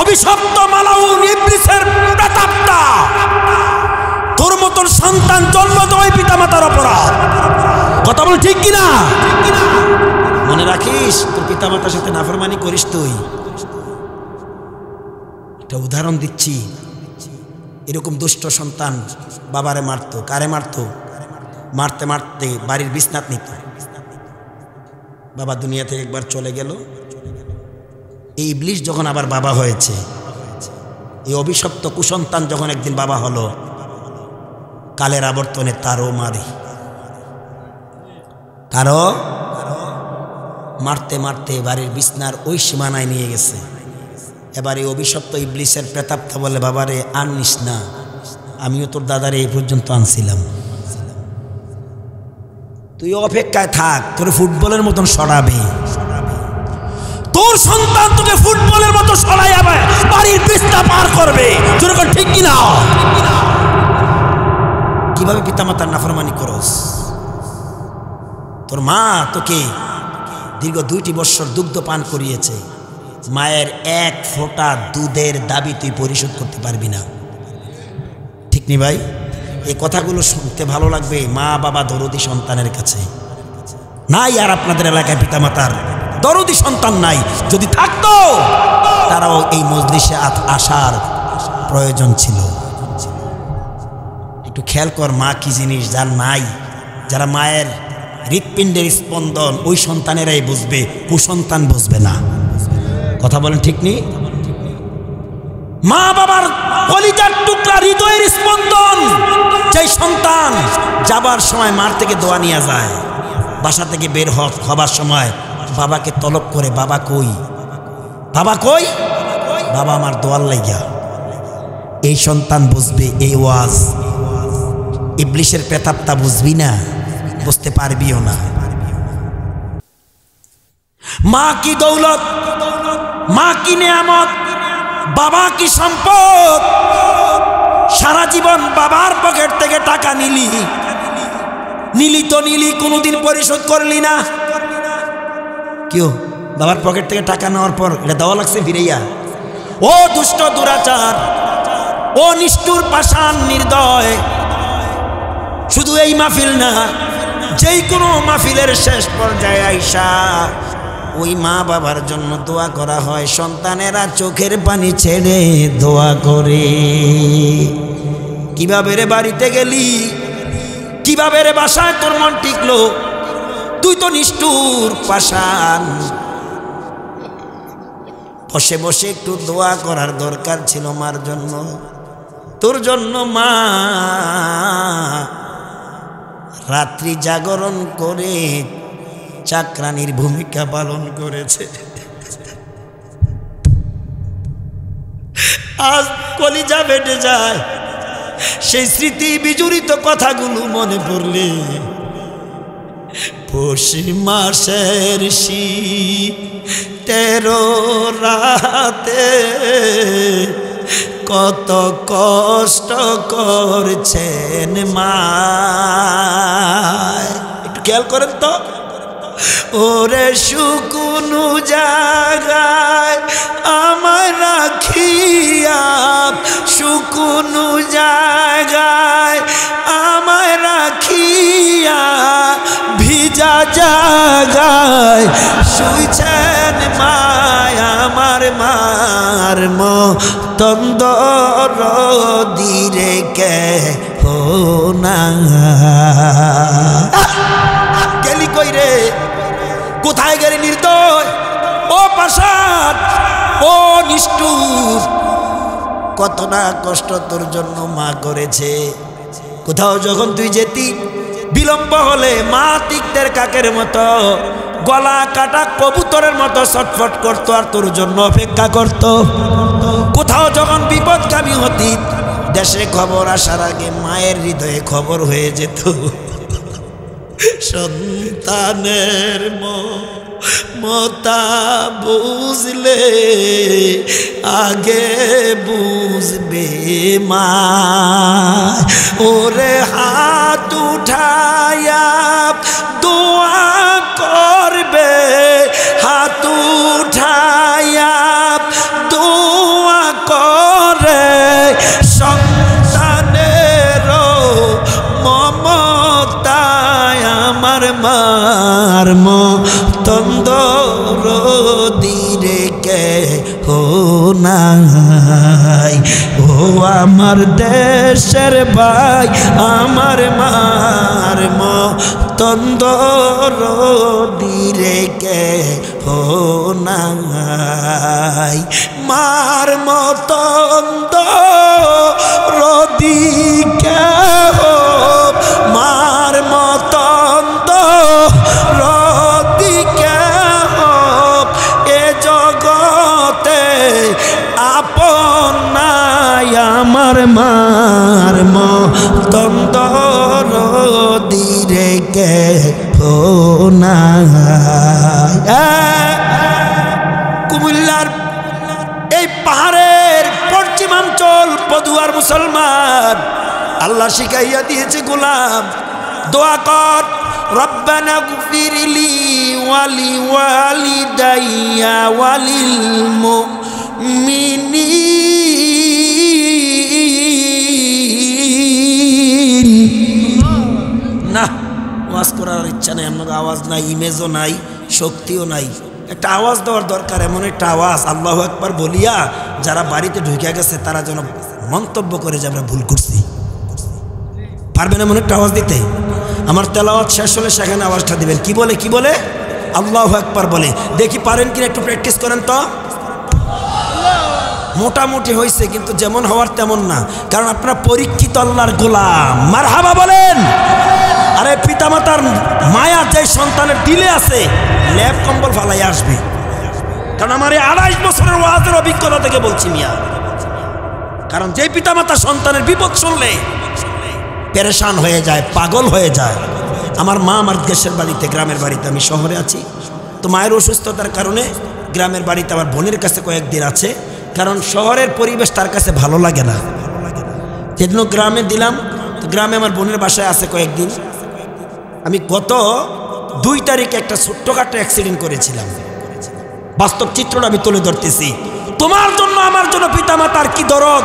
অভিশপ্ত মালাউন ইবলিসের প্রেতাত্মা, তোর মতন সন্তান জন্ম দেওয়াই পিতামাতার অপরাধ। কথা বল ঠিক কিনা? মনে রাখিস, তোর পিতামাতার সাথে নাফরমানি করিস তুই। একটা উদাহরণ দিচ্ছি, এরকম দুষ্ট সন্তান বাবারে মারত। কারে মারত? মারতে মারতে বাড়ির বিছনাত নিত। বাবা দুনিয়া থেকে একবার চলে গেল। এই ইবলিস যখন আবার বাবা হয়েছে, এই অভিশপ্ত কুসন্তান যখন একদিন বাবা হলো, কালের আবর্তনে তারও মারে। তারও মারতে মারতে বাড়ির বিছনার ওই সীমানায় নিয়ে গেছে। এবার এই অভিশপ্ত ইবলিসের প্রেতাত্মা বলে, বাবারে আর নিস না, আমিও তোর দাদারে এই পর্যন্ত আনছিলাম, তুই অপেক্ষায় থাক, তোর ফুটবলের মতন সরাবে। তোর সন্তান তোকে ফুটবলের মতো সরাই যাবে, বাড়ির বিছনা পার করবে। যেরকম ঠিক কিনা? কিভাবে পিতামাতার নাফরমানি করস? তোর মা তোকে দীর্ঘ 2টি বৎসর দুগ্ধ পান করিয়েছে, মায়ের এক ফোঁটা দুধের দাবি তুই পরিশোধ করতে পারবি না। ঠিক নি ভাই? এই কথাগুলো শুনতে ভালো লাগবে মা বাবা দরদি সন্তানের কাছে। নাই আর আপনাদের এলাকায় পিতামাতার দরদি সন্তান নাই। যদি থাকতো তারাও এই মজলিসে আসার প্রয়োজন ছিল। একটু খেয়াল কর, মা কি জিনিস যার নাই। যারা মায়ের হৃৎপিণ্ডের স্পন্দন, ওই সন্তানেরাই বুঝবে, কুসন্তান বুঝবে না। কথা বলেন ঠিক নি? মা বাবার কলিজার টুকরা, হৃদয়ের স্পন্দন, যেই সন্তান যাবার সময় মার থেকে দোয়া নিয়ে যায়, বাসা থেকে বের হবার সময় বাবাকে তলব করে, বাবা কই, বাবা কই, বাবা আমার দোয়ার লাগিয়া। এই সন্তান বুঝবে এই ওয়াজ। ইবলিসের প্রেতাত্মা বুঝবি না, বুঝতে পারবিও না। মা কি দৌলত, মা কি নেয়ামত, বাবা কি সম্পদ। সারা জীবন বাবার পকেট থেকে টাকা নিলি তো নিলি, কোনোদিন পরিশোধ করলি না। কেউ বাবার পকেট থেকে টাকা নেওয়ার পর এটা দেওয়া লাগছে ফিরাইয়া। ও দুষ্ট দুরাচার, ও নিষ্ঠুর পাষাণ নির্দয়। শুধু এই মাহফিল না, যেই কোনো মাহফিলের শেষ পর্যায়ে আইসা ওই মা বাবার জন্য দোয়া করা হয়। সন্তানেরা চোখের পানি ছেড়ে দোয়া করে। কিভাবে রে বাড়িতে গেলি, কিভাবে রে বাসায় তোর মন টিকলো? তুই তো নিষ্ঠুর পাষাণ। বসে বসে একটু দোয়া করার দরকার ছিল মার জন্য, তোর জন্য। মা রাত্রি জাগরণ করে চাকরানির ভূমিকা পালন করেছে। আজ কলিজা বেটে যায় সেই স্মৃতি বিজড়িত কথাগুলো মনে পড়লে। পৌষ মাসের শীতেরো রাতে কত কষ্ট করছেন মা। একটু খেয়াল করেন তো। ওরে শুকুনু জাগায় আমায় রাখিয়া, শুকুনু জাগায় আমায় রাখিয়া, ভিজা জাগায় শুইছেন মায় আমার। মার মতন্দর দিরে কে হো না। গেলি কই রে, কোথায় গেলি নির্দয়? ও পাষাণ, ও নিষ্ঠুর, কত না কষ্ট তোর জন্য মা করেছে। কোথাও যখন তুই যেতি বিলম্ব হলে মা তিকদের কাকের মতো গলা কাটা কবুতরের মতো ছটফট করতো আর তোর জন্য অপেক্ষা করত। কোথাও যখন বিপদগামী হতি দেশে খবর আসার আগে মায়ের হৃদয়ে খবর হয়ে যেত, সন্তানের মমতা বুঝলে আগে বুঝবে মা। ওরে হাত উঠায়া দোয়া করবে, হাত উঠায়া দোয়া করে সন্তানের মমতায় আমার মার মতন্দর দিরে কে হো নাই। ও আমার দেশের ভাই, আমার মার মতন্দর দিরে কে হো নাই। মার মতন্দর দিকে হো, মার মতন্দর দিকে হো, এ জগতে আপন নাই আমার মার মতন্দর দিরে কে হো নাই। কুমিল্লার এই পাহাড়ের পশ্চিমাঞ্চল পদুয়ার মুসলমান আল্লাহ শিখাইয়া দিয়েছে গোলাম দোয়া কর, রব্বানা গফিরলি ওয়ালি ওয়ালিদাইয়া ওয়ালিল মুমিনিন। না, ওয়াজ করার ইচ্ছা নেই, আপনার আওয়াজ নাই, ইমেজও নাই, শক্তিও নাই। একটা আওয়াজ দেওয়ার দরকার, এমন একটা আওয়াজ আল্লাহু আকবার বলিয়া যারা বাড়িতে ঢুকে গেছে তারা যেন মন্তব্য করে যে আমরা ভুল করছি। পারবেন এমন একটা আওয়াজ দিতে? আমার তেলাওয়াত শেষ হলে সেখানে আওয়াজটা দিবেন। কি বলে? কি বলে? আল্লাহু আকবার বলে। দেখি পারেন কিনা, একটু প্র্যাকটিস করেন তো। মোটামুটি হয়েছে, কিন্তু যেমন হওয়ার তেমন না, কারণ আপনারা পরীক্ষিত আল্লাহর গোলাম। মারহাবা বলেন। আরে পিতামাতার মায়া যে সন্তানের দিলে আছে, ল্যাব কম্বল ফালাই আসবে। কারণ আমার এই 28 বছরের ওয়াজের অভিজ্ঞতা থেকে বলছি মিয়া। কারণ যে পিতামাতা সন্তানের বিপদ শুনলে পেরেশান হয়ে যায়, পাগল হয়ে যায়। আমার মা আমার দেশের বাড়িতে, গ্রামের বাড়িতে, আমি শহরে আছি তো মায়ের অসুস্থতার কারণে গ্রামের বাড়িতে আমার বোনের কাছে কয়েকদিন আছে, কারণ শহরের পরিবেশ তার কাছে ভালো লাগে না। যেদিন গ্রামে দিলাম, তো গ্রামে আমার বোনের বাসায় আছে কয়েকদিন। আমি গত 2 তারিখে একটা ছোট্টখাটো অ্যাক্সিডেন্ট করেছিলাম। বাস্তব চিত্রটা আমি তুলে ধরতেছি। তোমার জন্য আমার জন্য পিতামাতার কি দরদ।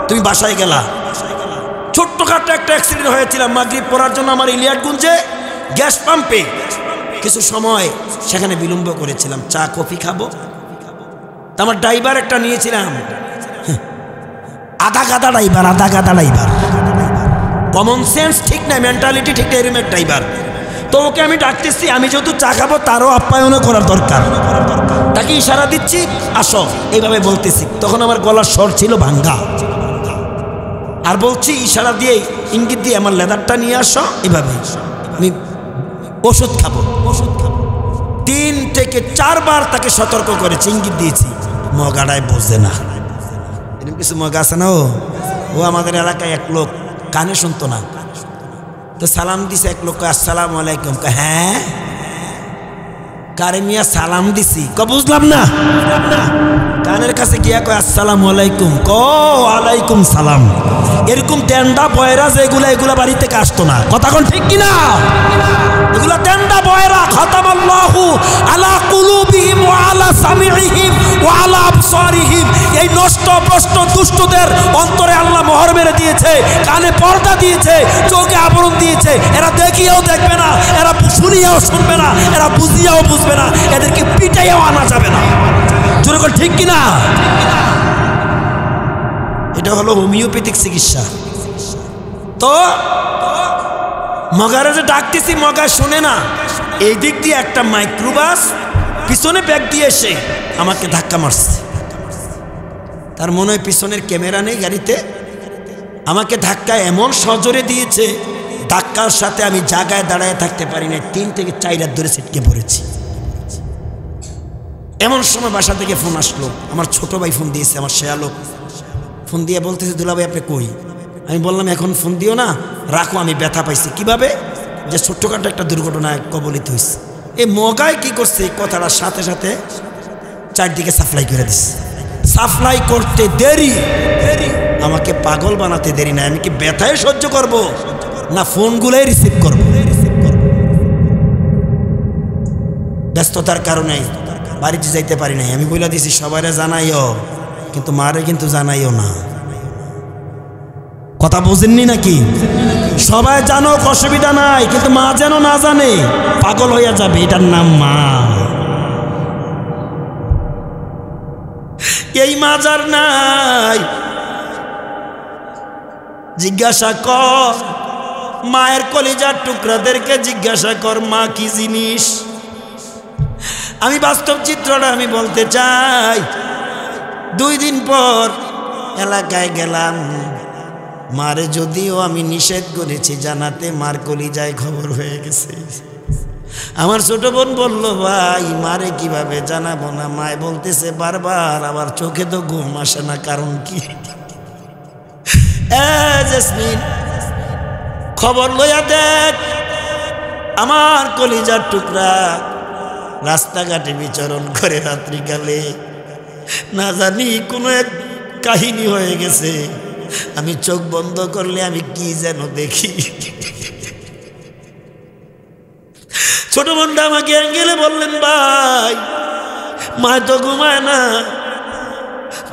তুমি বাসায় গেলা, ছোট্টখাটো একটা অ্যাক্সিডেন্ট হয়েছিলাম মাগরিব পড়ার জন্য আমার ইলিয়াটগঞ্জে গ্যাস পাম্পে। কিছু সময় সেখানে বিলম্ব করেছিলাম, চা কফি খাবো। তা আমার ড্রাইভার একটা নিয়েছিলাম, আধা গাদা ড্রাইভার, আধা গাদা ড্রাইভার। কমন সেন্স ঠিক নাই, মেন্টালিটি ঠিক নাই, এরকম এক ড্রাইভার। তো ওকে আমি ডাকতেছি, আমি যেহেতু চা খাবো তারও আপ্যায়নও করার দরকার, তাকে ইশারা দিচ্ছি আসো এইভাবে বলতেছি। তখন আমার গলার স্বর ছিল ভাঙ্গা, আর বলছি ইশারা দিয়ে ইঙ্গিত দিয়ে আমার লেদারটা নিয়ে আসো, এভাবে আমি ওষুধ খাবো। 3 থেকে 4 বার তাকে সতর্ক করেছি, ইঙ্গিত দিয়েছি, মগাটায় বোঝে না। এরকম কিছু মগা আছে না। ও আমাদের এলাকায় এক লোক কানে শুনতো না, তো সালাম দিছে এক লোক, আসসালামু আলাইকুম। হ্যাঁ কারে মিয়া সালাম দিছি? বুঝলাম না। কানের কাছে গিয়া কয় আসসালামু আলাইকুম, আলাইকুম সালাম। এরকম তেন্ডা বয়রা যেগুলা, এগুলা বাড়ি থেকে আসতো না। কথা কোন ঠিক কিনা? এগুলা তেন্ডা বয়রা। খাতামাল্লাহু আলা কুলুবিহিম ওয়া আলা সামিইহিম ওয়া আলা আবসারিহিম। এই নষ্ট ভ্রষ্ট দুষ্টদের অন্তরে আল্লাহ মোহর মেরে দিয়েছে, কানে পর্দা দিয়েছে, চোখে আবরণ দিয়েছে। এরা দেখিয়াও দেখবে না, এরা শুনিয়াও শুনবে না, এরা বুঝিয়াও বুঝবে না, এদেরকে পিটাইয়াও আনা যাবে না। যেরকম ঠিক কিনা? এটা হলো হোমিওপ্যাথিক চিকিৎসা। তো মগারে যে ডাকতেছি, মগা শুনে না। এই দিক দিয়ে একটা মাইক্রোবাস পিছনে ব্যাগ দিয়ে এসে আমাকে ধাক্কা মারছে। তার মনে হয় পিছনের ক্যামেরা নেই গাড়িতে, আমাকে ধাক্কা এমন সজোরে দিয়েছে ধাক্কার সাথে আমি জায়গায় দাঁড়ায় থাকতে পারি না, 3 থেকে 4 রাত ধরে ছিটকে পড়েছি। এমন সময় বাসা থেকে ফোন আসলো, আমার ছোট ভাই ফোন দিয়েছে, আমার শেয়ালোক ফোন দিয়ে বলতেছে, দুলা ভাই আপনি কই? আমি বললাম এখন ফোন দিও না, রাখো, আমি ব্যথা পাইছি। কিভাবে? যে ছোট্টখাটো একটা দুর্ঘটনায় কবলিত হয়েছে। এই মগায় কি করছে, এই কথাটার সাথে সাথে চারদিকে সাপ্লাই করে দিচ্ছে। সাপ্লাই করতে দেরি, আমাকে পাগল বানাতে দেরি না। আমি কি ব্যথায় সহ্য করব না ফোনগুলাই রিসিভ করব? ব্যস্ততার কারণে বাড়িতে যাইতে পারি নাই। আমি বলে দিছি সবাইরে জানাইও, কিন্তু মারে কিন্তু জানাইও না। কথা বুঝেননি নাকি? সবাই জানো, অসুবিধা নাই, কিন্তু মা যেন না জানে, পাগল হইয়া যাবে। এটার নাম মা। এই মা যার নাই, জিজ্ঞাসা কর মায়ের কলিজার টুকরাদেরকে, জিজ্ঞাসা কর মা কি জিনিস। আমি বাস্তব চিত্রটা আমি বলতে চাই। 2 দিন পর এলাকায় গেলাম, মারে যদিও আমি নিষেধ করেছি জানাতে, মার কলিজায় খবর হয়ে গেছে। আমার ছোট বোন বলল, ভাই মারে কিভাবে জানাবো না? মায় বলতেছে বারবার, আমার চোখে তো ঘুম আসে না, কারণ কি? জেসমিন খবর লইয়া দেখ, আমার কলিজার টুকরা রাস্তাঘাটে বিচরণ করে রাত্রিকালে, না জানি কোনো এক কাহিনী হয়ে গেছে। আমি চোখ বন্ধ করলে আমি কি যেন দেখি। ছোট বোনটা আমাকে অ্যাঙ্গেলে বললেন, ভাই মা তো ঘুমায় না,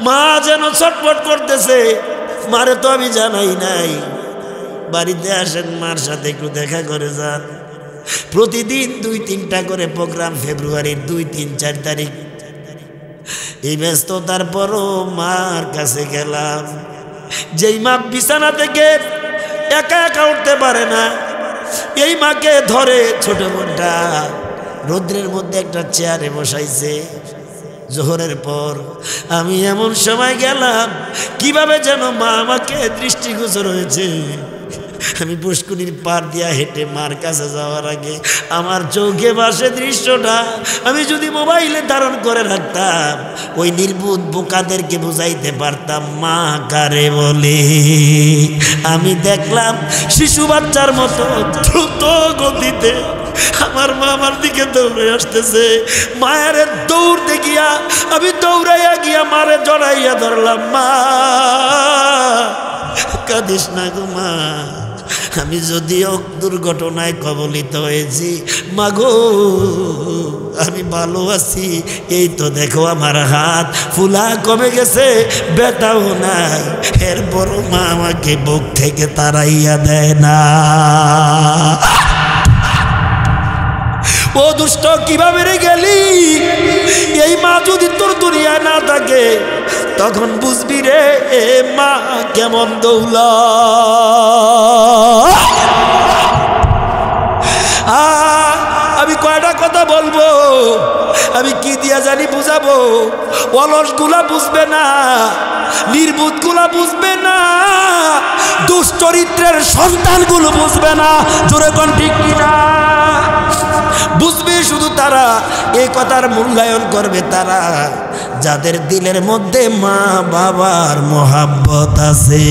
মা যেন ছটফট করতেছে, মারে তো আমি জানাই নাই। বাড়িতে আসেন, মার সাথে একটু দেখা করে যান। প্রতিদিন 2-3টা করে প্রোগ্রাম, ফেব্রুয়ারির 2, 3, 4 তারিখ। এই ব্যস্ততার পরও মার কাছে গেলাম। যেই মা বিছানা থেকে একা একা উঠতে পারে না, এই মাকে ধরে ছোট বোনটা রৌদ্রের মধ্যে একটা চেয়ারে বসাইছে। জোহরের পর আমি এমন সময় গেলাম, কিভাবে যেন মা আমাকে দৃষ্টিগোচর হয়েছে। আমি পুষ্কুনির পার দিয়া হেঁটে মার কাছে যাওয়ার আগে আমার চোখে ভাসে দৃশ্যটা। আমি যদি মোবাইলে ধারণ করে রাখতাম, ওই নির্বুধ বোকাদেরকে বুঝাইতে পারতাম মা কারে বলে। আমি দেখলাম শিশু বাচ্চার মতো দ্রুত গতিতে আমার মা আমার দিকে দৌড়ে আসতেছে। মায়ের দৌড় দেখিয়া আমি দৌড়াইয়া গিয়া মারে জড়াইয়া ধরলাম। মা কাঁদিস না গো মা, আমি যদিও দুর্ঘটনায় কবলিত হয়েছি, মাগো আমি ভালো আছি। এই তো দেখো আমার হাত ফুলা কমে গেছে, ব্যথাও নাই। এরপরও মা আমাকে বুক থেকে তাড়াইয়া দেয় না। ও দুষ্ট, কিভাবে রে গেলি? এই মা যদি তোর দুনিয়ায় না থাকে, তখন বুঝবি রে এ মা কেমন দৌলা। আমি কয়টা কথা বলবো, আমি কি দিয়া জানি বুঝাবো? অলস গুলা বুঝবে না, নির্বুধ গুলা বুঝবে না, দুশ্চরিত্রের সন্তানগুলো বুঝবে না। জোরে কোন ঠিক কিনা? বুঝবে শুধু তারা, এই কথার মূল্যায়ন করবে তারা যাদের দিলের মধ্যে মা বাবার মোহাব্বত আছে।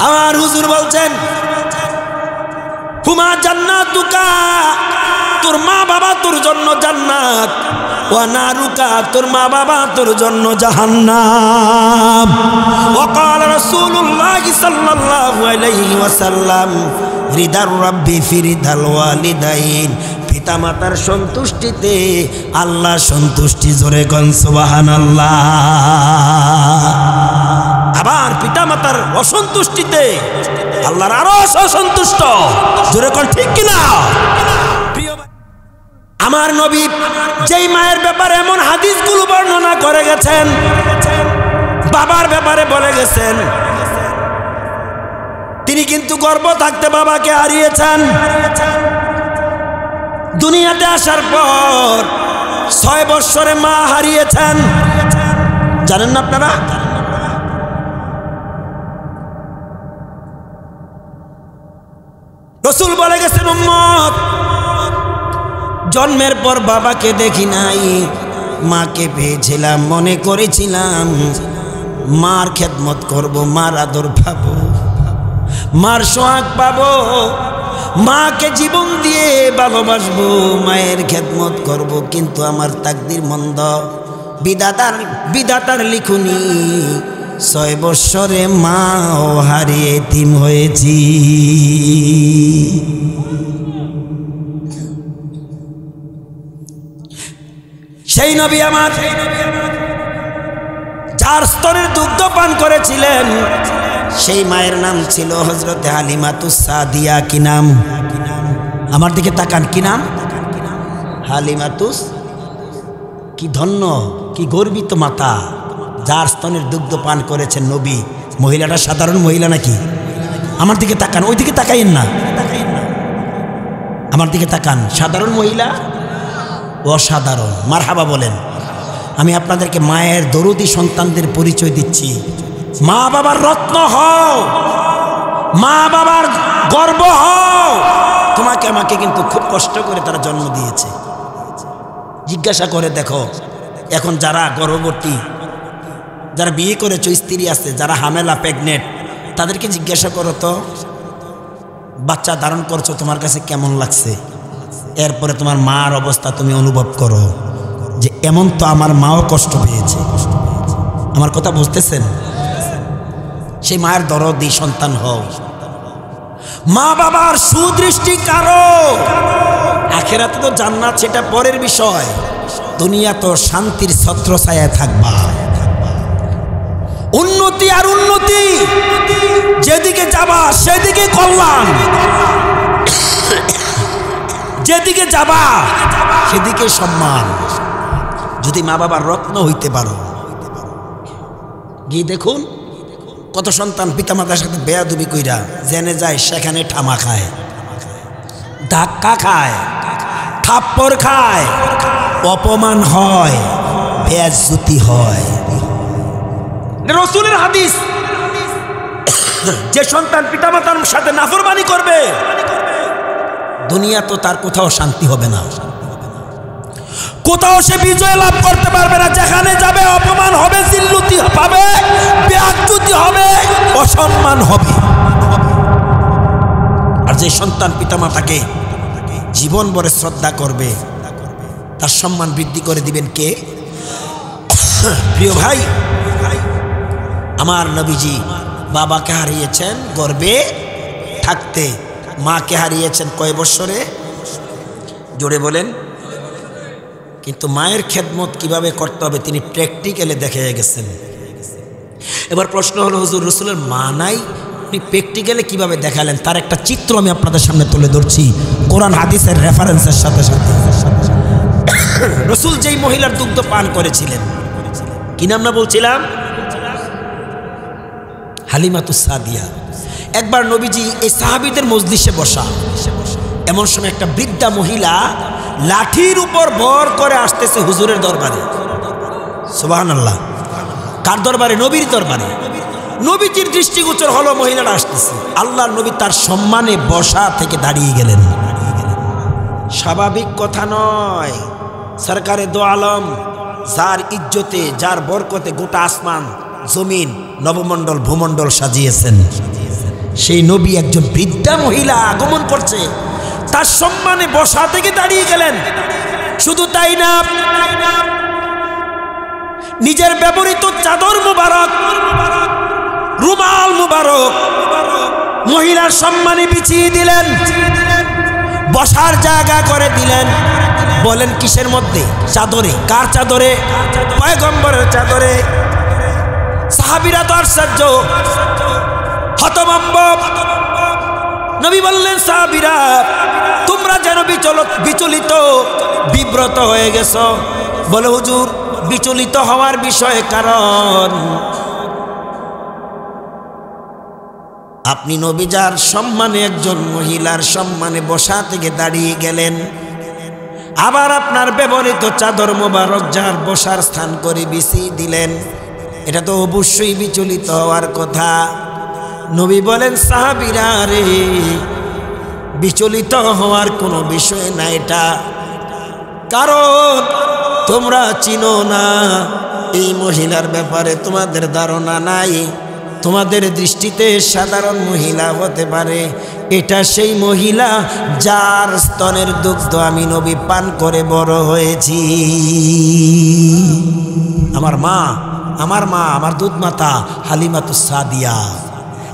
আমার হুজুর বলছেন, হুমা জান্নাতুকা, তোর মা বাবা তোর জন্য জান্নাত, ওয়া নারুকা, তোর মা বাবা তোর জন্য জাহান্নাম। ওয়াকাল রাসূলুল্লাহ সাল্লাল্লাহু আলাইহি ওয়াসাল্লাম, রিদার রাব্বি ফি রিদাল ওয়ালিদাইন, পিতা মাতার সন্তুষ্টিতে আল্লাহ সন্তুষ্টি। জোরে কোন সুবহানাল্লাহ। আবার পিতা মাতার অসন্তুষ্টিতে আল্লাহর আরশ অসন্তুষ্ট। জোরে কোন ঠিক কিনা? আমার নবী যেই মায়ের ব্যাপারে এমন হাদিসগুলো বর্ণনা করে গেছেন, বাবার ব্যাপারে বলে গেছেন, তিনি কিন্তু গর্ভ থাকতে বাবাকে হারিয়েছেন। দুনিয়াতে আসার পর 6 বৎসরে মা হারিয়েছেন। জানেন না আপনারা? জন্মের পর বাবাকে দেখি নাই, মাকে পেয়েছিলাম, মনে করেছিলাম মার খেদমত করব, মার আদর পাবো, মার সোহাগ পাবো, মাকে জীবন দিয়ে ভালোবাসবো, মায়ের খেদমত করব। কিন্তু আমার তাকদির মন্দ, বিধাতার লিখুনি, 6 বৎসরে মাও হারিয়ে এতিম হয়েছি। সেই নবী আমার যার স্তনের দুগ্ধ পান করেছিলেন, সেই মায়ের নাম ছিল হযরতে হালিমাতুস সাদিয়া। কি নাম? আমার দিকে তাকান, কি নাম? হালিমাতুস। কি ধন্য, কি গর্বিত মাতা, যার স্তনের দুগ্ধ পান করেছেন নবী। মহিলাটা সাধারণ মহিলা নাকি? আমার দিকে তাকান, ওই দিকে তাকাইন না, আমার দিকে তাকান। সাধারণ মহিলা? অসাধারণ। মারহাবা বলেন। আমি আপনাদেরকে মায়ের দরদি সন্তানদের পরিচয় দিচ্ছি। মা বাবার রত্ন হও, মা বাবার গর্ব হও। তোমাকে আমাকে কিন্তু খুব কষ্ট করে তারা জন্ম দিয়েছে। জিজ্ঞাসা করে দেখো, এখন যারা গর্ভবতী, যারা বিয়ে করেছো, স্ত্রী আছে, যারা হামেলা প্রেগনেন্ট, তাদেরকে জিজ্ঞাসা করো তো, বাচ্চা ধারণ করছো, তোমার কাছে কেমন লাগছে? এরপরে তোমার মার অবস্থা তুমি অনুভব করো যে এমন তো আমার মাও কষ্ট পেয়েছে। আমার কথা বুঝতেছেন? সেই মায়ের দরদি সন্তান হও। মা বাবার সুদৃষ্টি কারো। আখিরাতে তো জান্নাত, সেটা পরের বিষয়। দুনিয়া তো শান্তির ছত্রছায়ায় থাকবা। উন্নতি আর উন্নতি, যেদিকে যাবা সেদিকে কল্যাণ, যেদিকে যাবা সেদিকে সম্মান। যদি মা বাবার রত্ন হইতে পারো, গিয়ে দেখুন কত সন্তান পিতামাতার সাথে বেয়াদবি কইরা জেনে যায়, সেখানে ঠামা খায়, ধাক্কা খায়, থাপ্পড় খায়, অপমান হয়, বেয়াজ্জতি হয়। রাসূলের হাদিস, যে সন্তান পিতামাতার সাথে নাফরমানি করবে, দুনিয়া তো তার কোথাও শান্তি হবে না, কোথাও সে বিজয় লাভ করতে পারবে না। যেখানে যাবে অপমান হবে, জিল্লতি পাবে, বেয়াজ্জতি হবে, অসম্মান হবে। আর যে সন্তান পিতামাতাকে জীবন ভরে শ্রদ্ধা করবে, তার সম্মান বৃদ্ধি করে দিবেন কে? প্রিয় ভাই, আমার নবীজি বাবাকে হারিয়েছেন গর্ভে থাকতে, মাকে হারিয়েছেন কয় বৎসরে? জোরে বলেন। কিন্তু মায়ের খেদমত কিভাবে করতে হবে তিনি প্র্যাকটিক্যালে দেখে গেছেন। এবার প্রশ্ন হলো, হুজুর রাসূলের মা নাই, আপনি প্র্যাকটিক্যালে কিভাবে দেখালেন? তার একটা চিত্র আমি আপনাদের সামনে তুলে ধরছি কোরআন হাদিসের রেফারেন্সের সাথে সাথে। রাসূল যেই মহিলার দুগ্ধ পান করেছিলেন, কি নাম না বলছিলাম? হালিমাতুস সাদিয়া। একবার নবীজি এই সাহাবীদের মজলিসে বসা, এমন সময় একটা বৃদ্ধা মহিলা লাঠির উপর ভর করে আসতেছে হুজুরের দরবারে। সুবহানাল্লাহ। কার দরবারে? নবীর দরবারে। নবীজির দৃষ্টিগোচর হলো মহিলাটা আসতেছে। আল্লাহর নবী তার সম্মানে বসা থেকে দাঁড়িয়ে গেলেন। স্বাভাবিক কথা নয়। সরকারে দো আলম, যার ইজ্জতে, যার বরকতে গোটা আসমান জমিন নবমণ্ডল ভূমণ্ডল সাজিয়েছেন, সেই নবী একজন বৃদ্ধা মহিলা আগমন করছে, তার সম্মানে বসা থেকে দাঁড়িয়ে গেলেন। শুধু তাই না, নিজের ব্যবহৃত চাদর মুবারক, রুমাল মুবারক মহিলার সম্মানে বিছিয়ে দিলেন, বসার জায়গা করে দিলেন। বলেন কিসের মধ্যে? চাদরে। কার চাদরে? পয়গম্বরের চাদরে। সাহাবীরা তো আশ্চর্য, হতভম্ব। নবী বললেন, সাহাবীরা তোমরা যেন বিচলিত, বিব্রত হয়ে গেছো। বলে, হুজুর বিচলিত হওয়ার বিষয় কারণ আপনি নবী যার সম্মানে একজন মহিলার সম্মানে বসা থেকে দাঁড়িয়ে গেলেন, আবার আপনার ব্যবহৃত চাদর মোবারক যার বসার স্থান করে বিছিয়ে দিলেন, এটা তো অবশ্যই বিচলিত হওয়ার কথা। নবী বলেন, সাহাবীরা রে, বিচলিত হওয়ার কোনো বিষয় না, এটা কারণ তোমরা চিনো না, এই মহিলার ব্যাপারে তোমাদের ধারণা নাই। তোমাদের দৃষ্টিতে সাধারণ মহিলা হতে পারে, এটা সেই মহিলা যার স্তনের দুগ্ধ আমি নবী পান করে বড় হয়েছি। আমার মা, আমার দুধ মাতা হালিমাতুস সাদিয়া।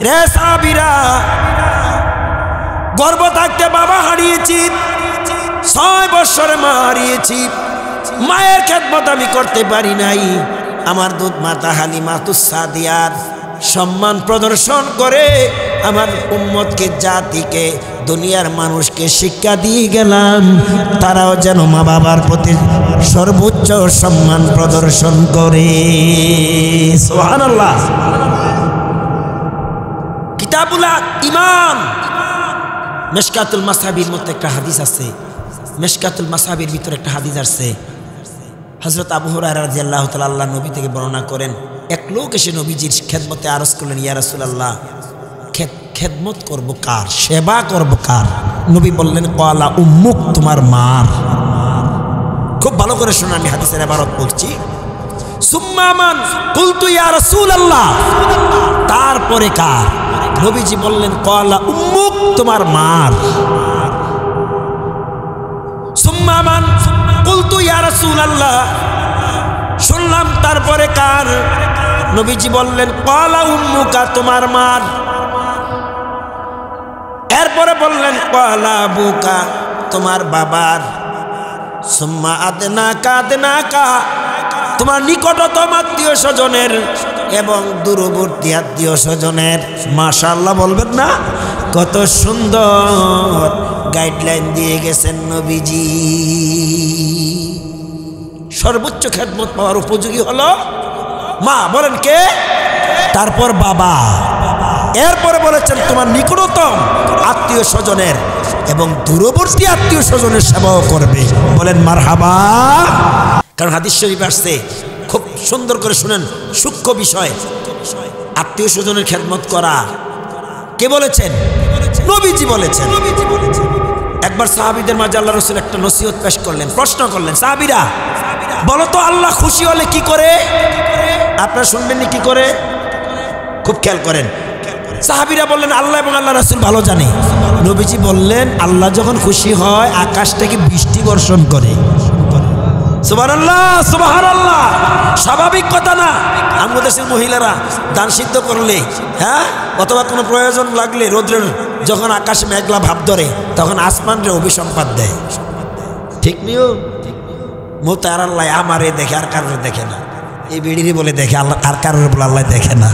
রে সাহাবীরা, গর্ভ থাকতে বাবা হারিয়েছি, 6 বছরে মা হারিয়েছি, মায়ের খেদমত আমি করতে পারি নাই। আমার দুধ মাতা হালিমাতুস সাদিয়ার সম্মান প্রদর্শন করে আমার উম্মতকে, জাতিকে, দুনিয়ার মানুষকে শিক্ষা দিয়ে গেলাম, তারাও যেন মা বাবার প্রতি সর্বোচ্চ সম্মান প্রদর্শন করে। সুবহানাল্লাহ। কিতাবুল ইমান মিশকাতুল মাসাবির মধ্যে একটা হাদিস আছে। মিশকাতুল মাসাবির ভিতরে একটা হাদিস আছে। হযরত আবু হুরায়রা রাদিয়াল্লাহু তাআলা আল্লাহর নবী থেকে বর্ণনা করেন, এক লোক এসে নবীজির খেদমতে আরজ করলেন, ইয়া রাসূলুল্লাহ, খেদমত করব কার, সেবা করব কার? নবী বললেন, ক্বালা উম্মুক, তোমার মার। খুব ভালো করে শুনুন, আমি হাদিসের ইবারত পড়ছি। সুম্মা মান, কুলতু ইয়া রাসূলুল্লাহ, তারপরে কার? নবীজি বললেন, ক্বালা উম্মুক, তোমার মার। সুম্মা মান, কুলতু ইয়া রাসূলুল্লাহ, শুনলাম তারপরে কার? নবীজি বললেন, ক্বালা উম্মুকা, তোমার মার। এরপরে বললেন, ক্বালা আবুকা, তোমার বাবার। সুম্মা আদনাকা, আদনাকা, তোমার নিকটতম আত্মীয় স্বজনের এবং দূরবর্তী আত্মীয় স্বজনের। মাশাআল্লাহ বলবেন না? কত সুন্দর গাইডলাইন দিয়ে গেছেন নবীজি। সর্বোচ্চ খেদমত পাওয়ার উপযোগী হলো মা। বলেন কে? তারপর বাবা। এরপরে বলেছেন তোমার নিকটতম আত্মীয় স্বজনের এবং দূরবর্তী আত্মীয় স্বজনের সেবাও করবে। বলেন মারহাবা। কারণ হাদিস শরীফ আসছে, খুব সুন্দর করে শুনেন, সূক্ষ্ম বিষয়। আত্মীয় স্বজনের খেদমত করা কে বলেছেন? নবীজি বলেছেন। একবার সাহাবীদের মাঝে আল্লাহ রাসূল একটা নসিহত পেশ করলেন, প্রশ্ন করলেন, সাহাবীরা বলো তো আল্লাহ খুশি হলে কি করে? আপনারা শুনবেননি কি করে? খুব খেয়াল করেন। সাহাবীরা বললেন, আল্লাহ এবং আল্লাহ রাসূল ভালো জানে। নবীজি বললেন, আল্লাহ যখন খুশি হয় আকাশ থেকে বৃষ্টি বর্ষণ করে। সুবহানাল্লাহ, সুবহানাল্লাহ। স্বাভাবিক কথা না? আমাদের দেশের মহিলারা দান সিদ্ধ করলে, হ্যাঁ, অথবা কোনো প্রয়োজন লাগলে রোদ্রের যখন আকাশে মেঘলা ভাব ধরে তখন আসমানরে অভিসম্পাদ দেয়। ঠিক নিও মোতার আল্লাহ আমারে দেখে, আর কারোর দেখে না। এই বিড়িরই বলে দেখে, আল্লাহ আর কারোর বলে আল্লাহ দেখে না।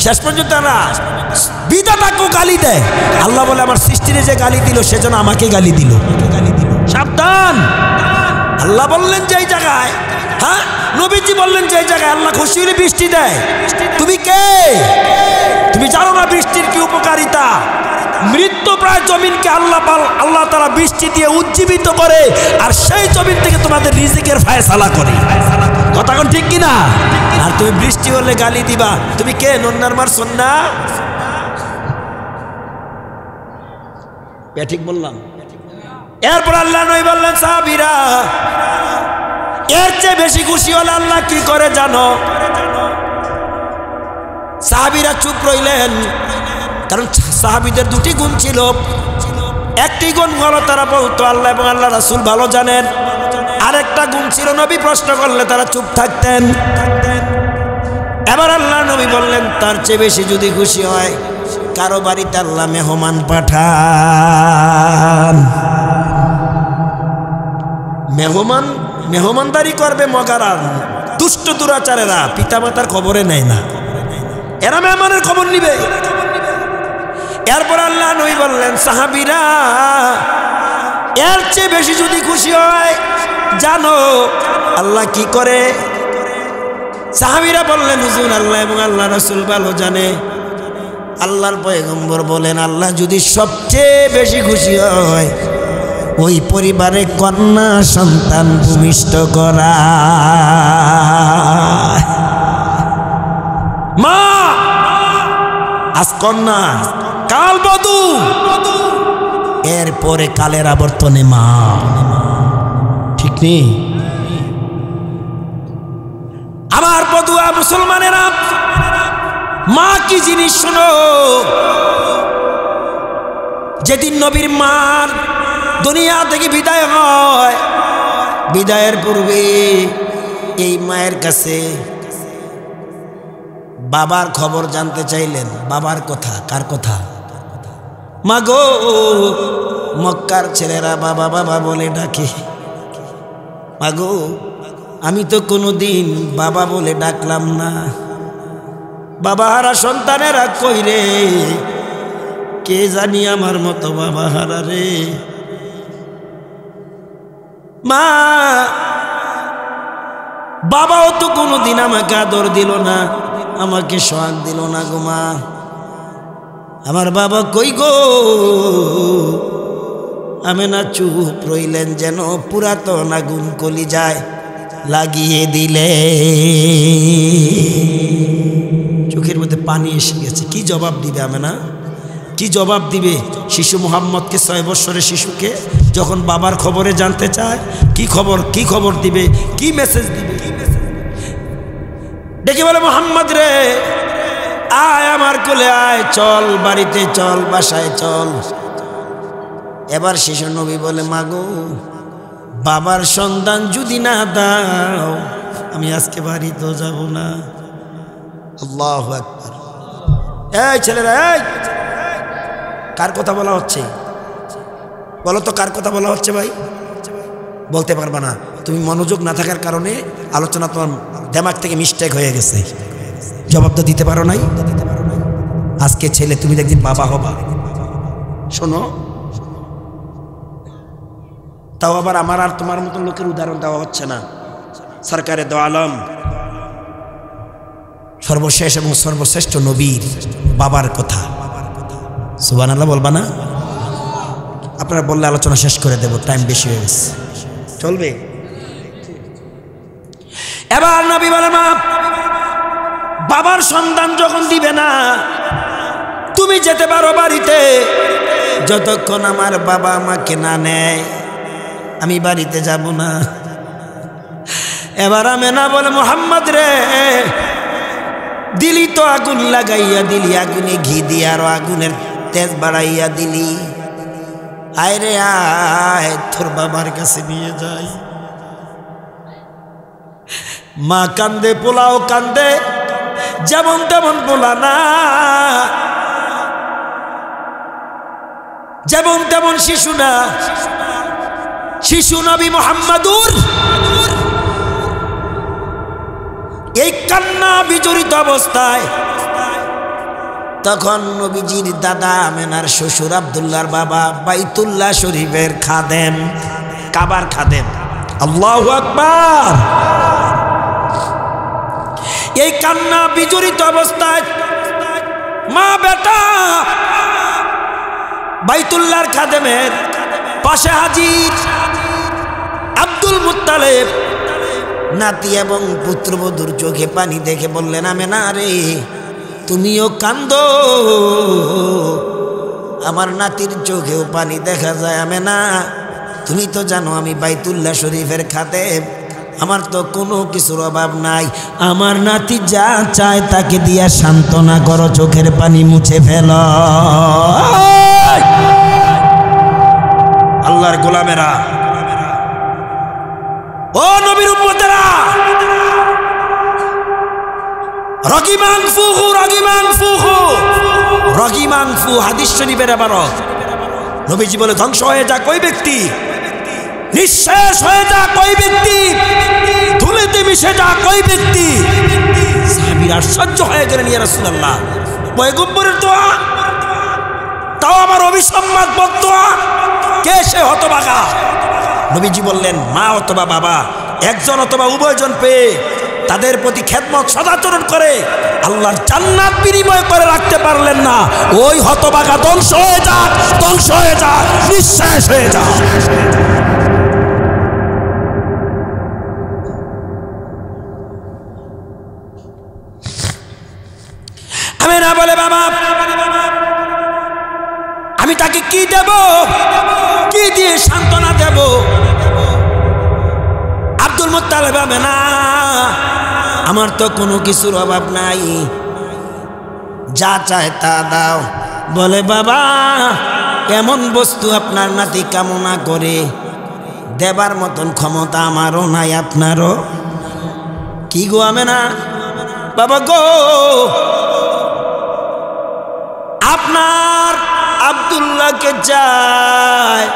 শেষ পর্যন্ত না বিধাতাকেও গালি দেয়। আল্লাহ বলে আমার সৃষ্টিরে যে গালি দিল সেজন্য আমাকে গালি দিল। সাবধান। আল্লাহ বললেন যেই জায়গায়, হ্যাঁ, নবীজি বললেন যেই জায়গায় আল্লাহ খুশি হলে বৃষ্টি দেয়। তুমি কে? তুমি জানো না বৃষ্টির কি উপকারিতা? মৃত্যুপ্রায় জমিনকে আল্লাহ তাআলা বৃষ্টি দিয়ে উজ্জীবিত করে, আর সেই জমিন থেকে তোমাদের রিজিকের ফায়সালা করে। কথা কোন ঠিক কিনা? আর তুমি বৃষ্টি হলে গালি দিবা, তুমি কে? নন্নার মার সন্না? ঠিক বললাম? এরপর আল্লাহ নবী বললেন, সাহাবীরা এর চেয়ে বেশি খুশি হলে আল্লাহ কি করে জানো? সাহাবীরা চুপ রইলেন, কারণ সাহাবীদের দুটি গুণ ছিল। একটি গুণ হলো তারা বলতো আল্লাহ এবং আল্লাহ রাসূল ভালো জানেন। আরেকটা গুণ ছিল নবী প্রশ্ন করলে তারা চুপ থাকতেন। এবার আল্লাহ নবী বললেন, তার চেয়ে বেশি যদি খুশি হয়, কারো বাড়িতে আল্লাহ মেহমান পাঠান। মেহমানদারি করবে মগারা দুষ্ট দুরাচারেরা, পিতামাতার খবরে নেয় না, এরা মেহমানের খবর নিবে। এরপর আল্লাহ নবী বললেন, সাহাবীরা এর চেয়ে বেশি যদি খুশি হয়, জানো আল্লাহ কি করে? সাহাবীরা বললেন, হুজুর আল্লাহ এবং আল্লাহ রাসূল ভালো জানে। আল্লাহর পয়গম্বর বলেন, আল্লাহ যদি সবচেয়ে বেশি খুশি হয়, ওই পরিবারে কন্যা সন্তান ভূমিষ্ঠ করা। মা আজ কন্যা, কাল বধূ, এরপরে কালের আবর্তনে মা। আপনি? আমার বদুয়া মুসলমানেরা, মা কি জিনিস শোনো। যেদিন নবীর মার দুনিয়া থেকে বিদায় হয়, বিদায়ের পূর্বে এই মায়ের কাছে বাবার খবর জানতে চাইলেন। বাবার কথা, কার কথা? মা গো, মক্কার ছেলেরা বাবা বাবা বলে ডাকে। মা গো, আমি তো কোনোদিন বাবা বলে ডাকলাম না। বাবা হারা সন্তানেরা কই রে? কে জানি আমার মতো বাবা হারা রে। মা, বাবাও তো কোনোদিন আমাকে আদর দিল না, আমাকে সোহাগ দিল না গো মা। আমার বাবা কই গো? আমেনা চুপ রইলেন, যেন পুরাতন আগুন কলিজায় লাগিয়ে দিলে। চোখের মধ্যে পানি এসে গেছে। কি জবাব দিবে আমেনা? কি জবাব দিবে শিশু মুহাম্মদকে, 6 বছরের শিশুকে যখন বাবার খবরে জানতে চায়? কি খবর দিবে? কি মেসেজ দিবে? ডেকে বলে, মুহাম্মদ রে, আয় আমার কোলে আয়, চল বাড়িতে চল, বাসায় চল। এবার শিশু নবী বলে, মাগো, বাবার সন্তান যদি না দাও, আমি আজকে বাড়িতেও যাব না। আল্লাহু আকবার। এই ছেলেরা, এই কার কথা বলা হচ্ছে? বলো তো কার কথা বলা হচ্ছে ভাই? বলতে পারবা না। তুমি মনোযোগ না থাকার কারণে আলোচনা তোমার দিমাগ থেকে মিস্টেক হয়ে গেছে। জবাব তো দিতে পারো নাই। আজকে ছেলে, তুমি একদিন বাবা হবা। শোনো, তাও আবার আমার আর তোমার মতো লোকের উদাহরণ দেওয়া হচ্ছে না। সরকারে দো আলম, সর্বশেষ এবং সর্বশ্রেষ্ঠ নবীর বাবার কথা। সুবহানাল্লাহ বলবা না? আপনারা বললে আলোচনা শেষ করে দেব, টাইম বেশি হয়ে গেছে। চলবে? এবার নবী বলে, মা, বাবার সন্তান যখন দিবে না, তুমি যেতে পারো বাড়িতে। যতক্ষণ আমার বাবা আমাকে না নেয়, আমি বাড়িতে যাব না। এবার আমেনা বলে, মুহাম্মদ রে, দিলি তো আগুন লাগাইয়া দিলি, আগুনে ঘি দিয়ে আরো আগুনের তেজ বাড়াইয়া দিলি। আয় রে আয়, তোর বাবার কাছে নিয়ে যাই। মা কান্দে, পোলাও কান্দে, যেমন তেমন পোলা না, যেমন তেমন শিশু না। শিশু নবী মুহাম্মাদুর এই কান্না বিজড়িত অবস্থায় তখন নবীজির দাদা আমেনার শ্বশুর আব্দুল্লাহর বাবা বাইতুল্লাহ শরীফের খাদেম, কাবার খাদেম। আল্লাহু আকবার। এই কান্না বিজড়িত অবস্থায় মা বেটা বাইতুল্লাহর খাদেমের পাশে হাজির। আব্দুল মুত্তালিব নাতি এবং পুত্রবধূর চোখে পানি দেখে বললেন, আমেনা রে, তুমিও কান্দো, আমার নাতির চোখেও পানি দেখা যায়। আমেনা, তুমি তো জানো আমি বাইতুল্লাহ শরীফের খাদেম, আমার তো কোনো কিছুর অভাব নাই। আমার নাতি যা চায় তাকে দিয়া সান্ত্বনা করো, চোখের পানি মুছে ফেল। আল্লাহর গোলামেরা, ও নবীর উম্মতেরা, রগিমান ফুহু, রগিমান ফুহু, রগিমান ফু হাদিস শরীফের ইবারত। নবীজি বলে, ধ্বংস হয়ে যাক ওই ব্যক্তি, নিঃশেষ হয়ে যাক ওই ব্যক্তি, ধুলিতে মিশে যাক ওই ব্যক্তি। সাহাবীরা আশ্চর্য হয়ে গেলেন, ইয়া রাসূলুল্লাহ, পয়গম্বরের দোয়া, তাও আমার অবিসম্মাত বদদোয়া, কে সে হতভাগা? নবীজি বললেন, মা অথবা বাবা, একজন অথবা উভয়জন পেয়ে তাদের প্রতি খেদমত সদাচরণ করে আল্লাহর জান্নাত বিনিময় করে রাখতে পারলেন না, ওই হতভাগা ধ্বংস হয়ে যাক, ধ্বংস হয়ে যাক, নিঃশেষ হয়ে যাক। আমেনা বলে, বাবা, আমি তাকে কি দেব, কি দিয়ে সান্ত্বনা দেব? মুত্তালিব আমেনা, আমার তো কোনো কিছুর অভাব নাই, যা চায় তা দাও। বলে বাবা এমন বস্তু আপনার নাতি কামনা করে দেবার মতন ক্ষমতা আমারও নাই, আপনারও। কি গো আমেনা? বাবা গো, আপনার আব্দুল্লাহকে চায়,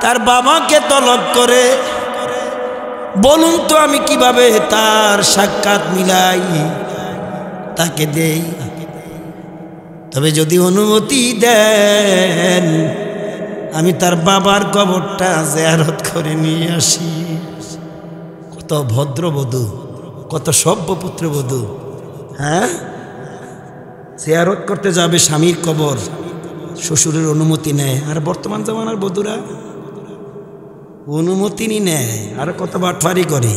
তার বাবাকে তলব করে, বলুন তো আমি কিভাবে তার সাক্ষাৎ মিলাই, তাকে দেই। তবে যদি অনুমতি দেন আমি তার বাবার কবরটা জিয়ারত করে নিয়ে আসি। কত ভদ্রবধূ, কত সভ্য পুত্রবধূ, হ্যাঁ? জিয়ারত করতে যাবে স্বামীর কবর, শ্বশুরের অনুমতি নেয়। আর বর্তমান জামানার বধূরা অনুমতি নি নেয়, আর কত বাটফারি করে।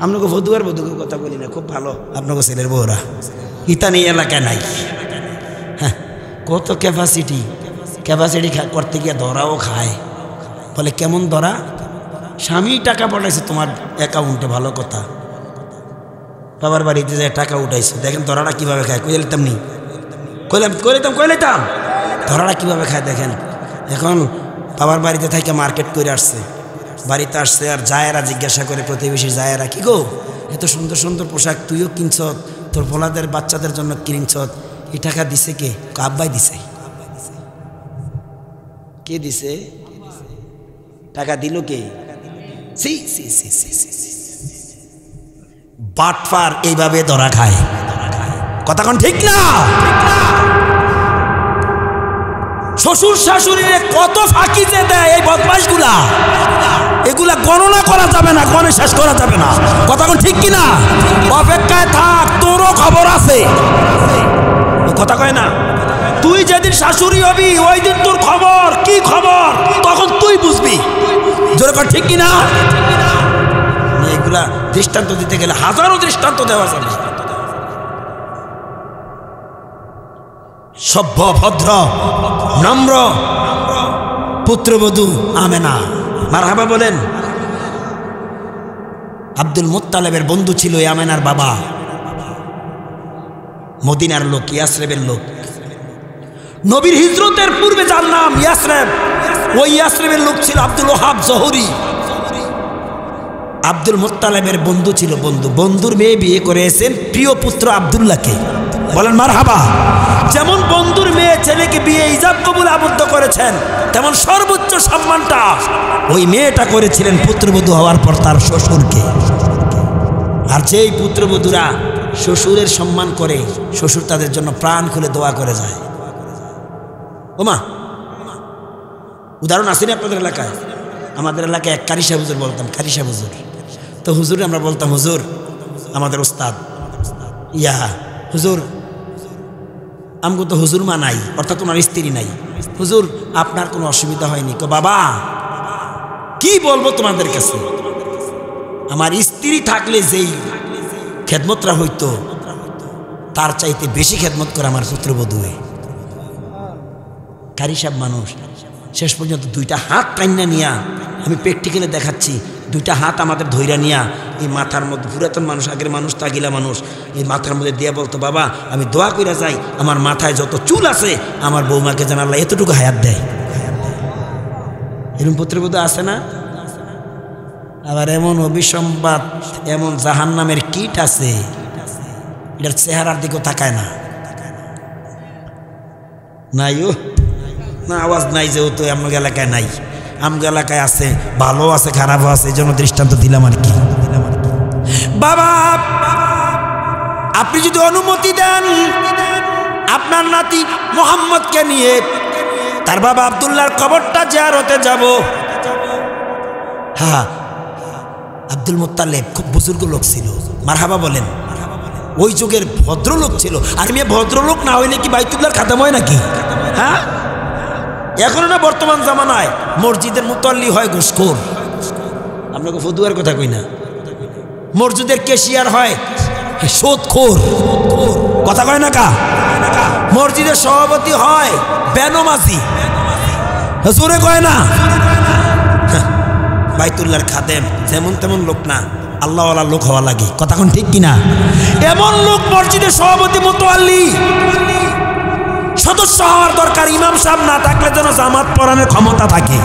আপনাকে বধূ আর বধূকে কথা বলি না, খুব ভালো আপনাকে ছেলের বউরা ইতানি এলাকায় নাই। হ্যাঁ, কত ক্যাপাসিটি করতে গিয়ে ধরাও খায়। বলে কেমন ধরা? স্বামী টাকা পাঠাইছে তোমার অ্যাকাউন্টে, ভালো কথা। বাবার বাড়িতে যায় টাকা উঠাইছে, দেখেন ধরাটা কীভাবে খায়। কইলাম নি, কইলাম ধরাটা কীভাবে খায় দেখেন। এখন বাবার বাড়িতে থেকে মার্কেট করে আসছে, বাড়িতে আসছে, আর জায়েরা জিজ্ঞাসা করে, প্রতিবেশী জায়েরা, কি গো এত সুন্দর সুন্দর পোশাক তুইও কিনছ, তোর পোলাদের বাচ্চাদের জন্য কিনছ, এই টাকা দিছে কে? আব্বাই দিছে। কে দিছে? টাকা দিল কে? বাটফার এইভাবে ধরা খায়। কথা কোন ঠিক না? শ্বশুর শাশুড়িরে কত ফাঁকি যে দেয় এই বদমাশগুলা, এগুলা গণনা করা যাবে না, গণে শেষ করা যাবে না। কথা কোন ঠিক কিনা? অপেক্ষায় থাক, তোরও খবর আছে। কথা কয় না, তুই যেদিন শাশুড়ি হবি ওই দিন তোর খবর কি খবর তখন তুই বুঝবি। জোরে কর ঠিক কিনা? এগুলা দৃষ্টান্ত দিতে গেলে হাজারো দৃষ্টান্ত দেওয়া যাবে। সভ্য ভদ্র নম্র পুত্রবধূ আমেনা, মারহাবা বলেন। আব্দুল মুত্তালিবের বন্ধু ছিল এই আমেনার বাবা, মদিনার লোক, ইয়াসরেবের লোক। নবীর হিজরতের পূর্বে যার নাম ইয়াসরেব, ওই ইয়াসরেবের লোক ছিল আব্দুল ওহাব জহুরি। আব্দুল মুত্তালিবের বন্ধু ছিল, বন্ধুর মেয়ে বিয়ে করেছেন প্রিয় পুত্র আব্দুল্লাহকে। বলেন মারহাবা। যেমন বন্ধুর মেয়ে ছেলেকে বিয়ে ইজাব কবুল আবদ্ধ করেছেন, তেমন সর্বোচ্চ সম্মানটা ওই মেয়েটা করেছিলেন পুত্রবধূ হওয়ার পর তার শ্বশুরকে। আর যেই পুত্রবধূরা শ্বশুরের সম্মান করে, শ্বশুর তাদের জন্য প্রাণ খুলে দোয়া করে যায়। ওমা, উদাহরণ আসেনি আপনাদের এলাকায়? আমাদের এলাকায় এক কারিশা হুজুর বলতাম, কারিশা হুজুর। তো হুজুর আমরা বলতাম, হুজুর আমাদের ওস্তাদ, ইয়া হুজুর আমগো তো হুজুর মা নাই, অর্থাৎ তোমার স্ত্রী নাই, হুজুর আপনার কোনো অসুবিধা হয়নি? কো বাবা কি বলবো তোমাদের কাছে, আমার স্ত্রী থাকলে যেই খেদমতরা হইতো তার চাইতে বেশি খেদমত করে আমার পুত্রবধূ। কারি সাহেব মানুষ, শেষ পর্যন্ত দুইটা হাত টাইনা নিয়া, আমি প্র্যাকটিক্যালে দেখাচ্ছি, দুইটা হাত আমাদের ধৈরা নিয়া এই মাথার মধ্যে, পুরাতন মানুষ, আগের মানুষ, তাগিলা মানুষ, এই মাথার মধ্যে দিয়া বলতো, বাবা আমি দোয়া কইরা যাই আমার মাথায় যত চুল আছে আমার বৌমাকে যেন আল্লাহ এতটুকু হায়াত দেয়। এরকম পুত্রবধূ আছে না? আবার এমন অভিসম্বাদ, এমন জাহান্নামের কীট আছে, এটার চেহারার দিকেও তাকায় না। নাই ও না, আওয়াজ নাই, যেহেতু আমার এলাকায় নাই। আমগো এলাকায় আছে, ভালো আছে, খারাপও আছে, এই জন্য দৃষ্টান্ত দিলাম আর কি। বাবা আপনি যদি অনুমতি দেন আপনার নাতি মোহাম্মদকে নিয়ে তার বাবা আব্দুল্লাহর কবরটা জিয়ারতে যাব। হ্যাঁ, আব্দুল মুত্তালিব খুব বুজুর্গ লোক ছিল, মারহাবা বলেন। ওই যুগের ভদ্রলোক ছিল। আর মেয়ে ভদ্রলোক না হইলে কি বাইতুল্লাহর খাতাম হয় নাকি? হ্যাঁ, এখনো না বর্তমান জামানায় মসজিদের মুতাল্লি হয় ঘুষখোর। আপনাকে ফতুয়ার কথা কই না, মসজিদের ক্যাশিয়ার হয় সুদখোর। কথা কয় না কা? মসজিদের সভাপতি হয় বেনমাজি, জোরে কয় না? বাইতুল্লাহর খাদেম, যেমন তেমন লোক না, আল্লাহওয়ালা লোক হওয়া লাগে। কথা কোন ঠিক কিনা? এমন লোক মসজিদের সভাপতি, মুতাওয়াল্লি, সদস্য হওয়ার দরকার। ইমাম সাহেব না থাকলে যেন জামাত পড়ানোর ক্ষমতা থাকে,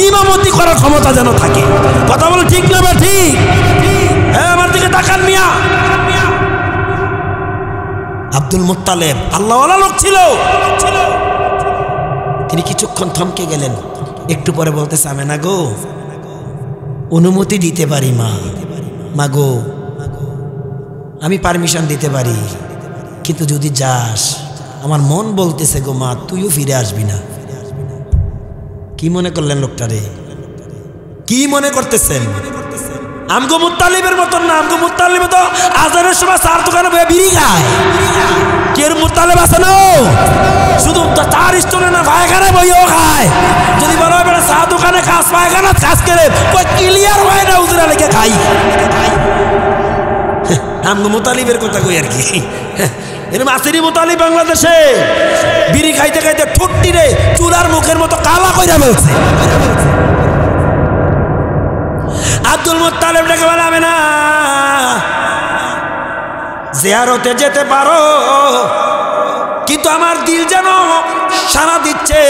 ইমামতি করার ক্ষমতা যেন থাকে। কথা বলো ঠিক না? ঠিক? হ্যাঁ, আমার দিকে তাকান মিয়া। আব্দুল মুত্তালেব আল্লাহওয়ালা লোক ছিল। তিনি কিছুক্ষণ থমকে গেলেন, একটু পরে বলতেছে, আমেনা গো, অনুমতি দিতে পারি মা। মা গো, আমি পারমিশন দিতে পারি, কিন্তু যদি যাস, আমার মন বলতেছে গো মা, তুইও ফিরে আসবি না। কি মনে করলেন লোকটারে? কি মনে করতেছেন? আমগো মুত্তালিবের মতন না। আমগো মুত্তালিব তো আজানের সময় চার দোকানে বয়ে বিড়ি খায়। কের মুত্তালিব আছে না, শুধু তার স্টোনে না, পায়খানায় বইও খায়। যদি বলো বেটা চা দোকানে খাস, পায়খানা খাস করে, কই ক্লিয়ার হয় না, উজরা লেগে খাই। আমগো মুত্তালিবের কথা কই আর কি। এরকম আসেনি মুতালিব বাংলাদেশে, বিড়ি খাইতে খাইতে ঠোঁটটি রে চুলার মুখের মতো কালা কইরা ফেলছে। আব্দুল মুত্তালিব ডেকে বলে, আমেনা, জিয়ারতে যেতে পারো, কিন্তু আমার দিল যেন সাড়া দিচ্ছে,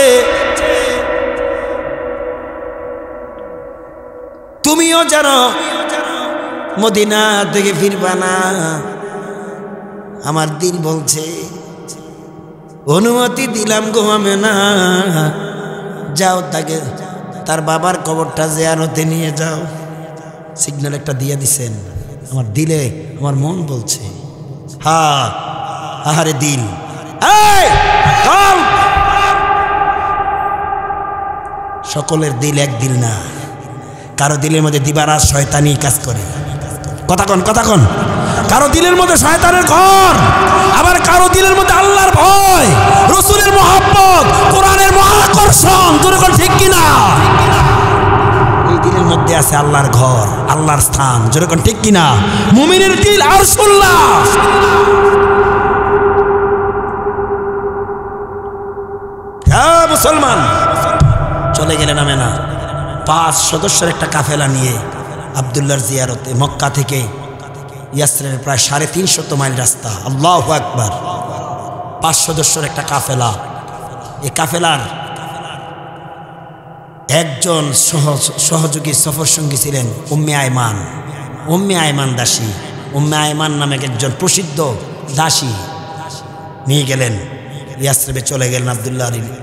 তুমিও যেন মদিনা থেকে ফিরবা না। আমার দিল বলছে, অনুমতি দিলাম গো আমেনা, যাও, তাকে তার বাবার কবরটা জিয়ারতে নিয়ে যাও। সিগন্যাল একটা দিয়ে দিছেন। আমার দিলে, আমার মন বলছে, হ্যাঁ, আহারে দিল, সকলের দিল এক দিল না। কারো দিলের মধ্যে দিবারাত শয়তানি কাজ করে। কথা কন, কথা কন। কারো দিলের মধ্যে শয়তানের ঘর, আবার কারো দিলের মধ্যে আল্লাহর ভয়, রাসূলের মহব্বত, কোরআনের মহাকর্ষণ। তোর কোন ঠিক কিনা? এই দিলের মধ্যে আছে আল্লাহর ঘর, আল্লাহর স্থান। যেরকম ঠিক কিনা? মুমিনের দিল আরশুল্লাহ। হ্যাঁ মুসলমান, চলে গেলেন আমেনা 5 সদস্যের একটা কাফেলা নিয়ে আব্দুল্লাহর জিয়ারতে। মক্কা থেকে ইয়াসরিনের প্রায় 350 মাইল রাস্তা। আল্লাহু আকবার। 5 সদস্যের একটা কাফেলা। এই কাফেলার একজন সহযোগী সফর সঙ্গী ছিলেন উম্মে আয়মান। উম্মে আয়মান দাসী, উম্মে আয়মান নামে একজন প্রসিদ্ধ দাসী নিয়ে গেলেন। ইয়াসরিবে চলে গেলেন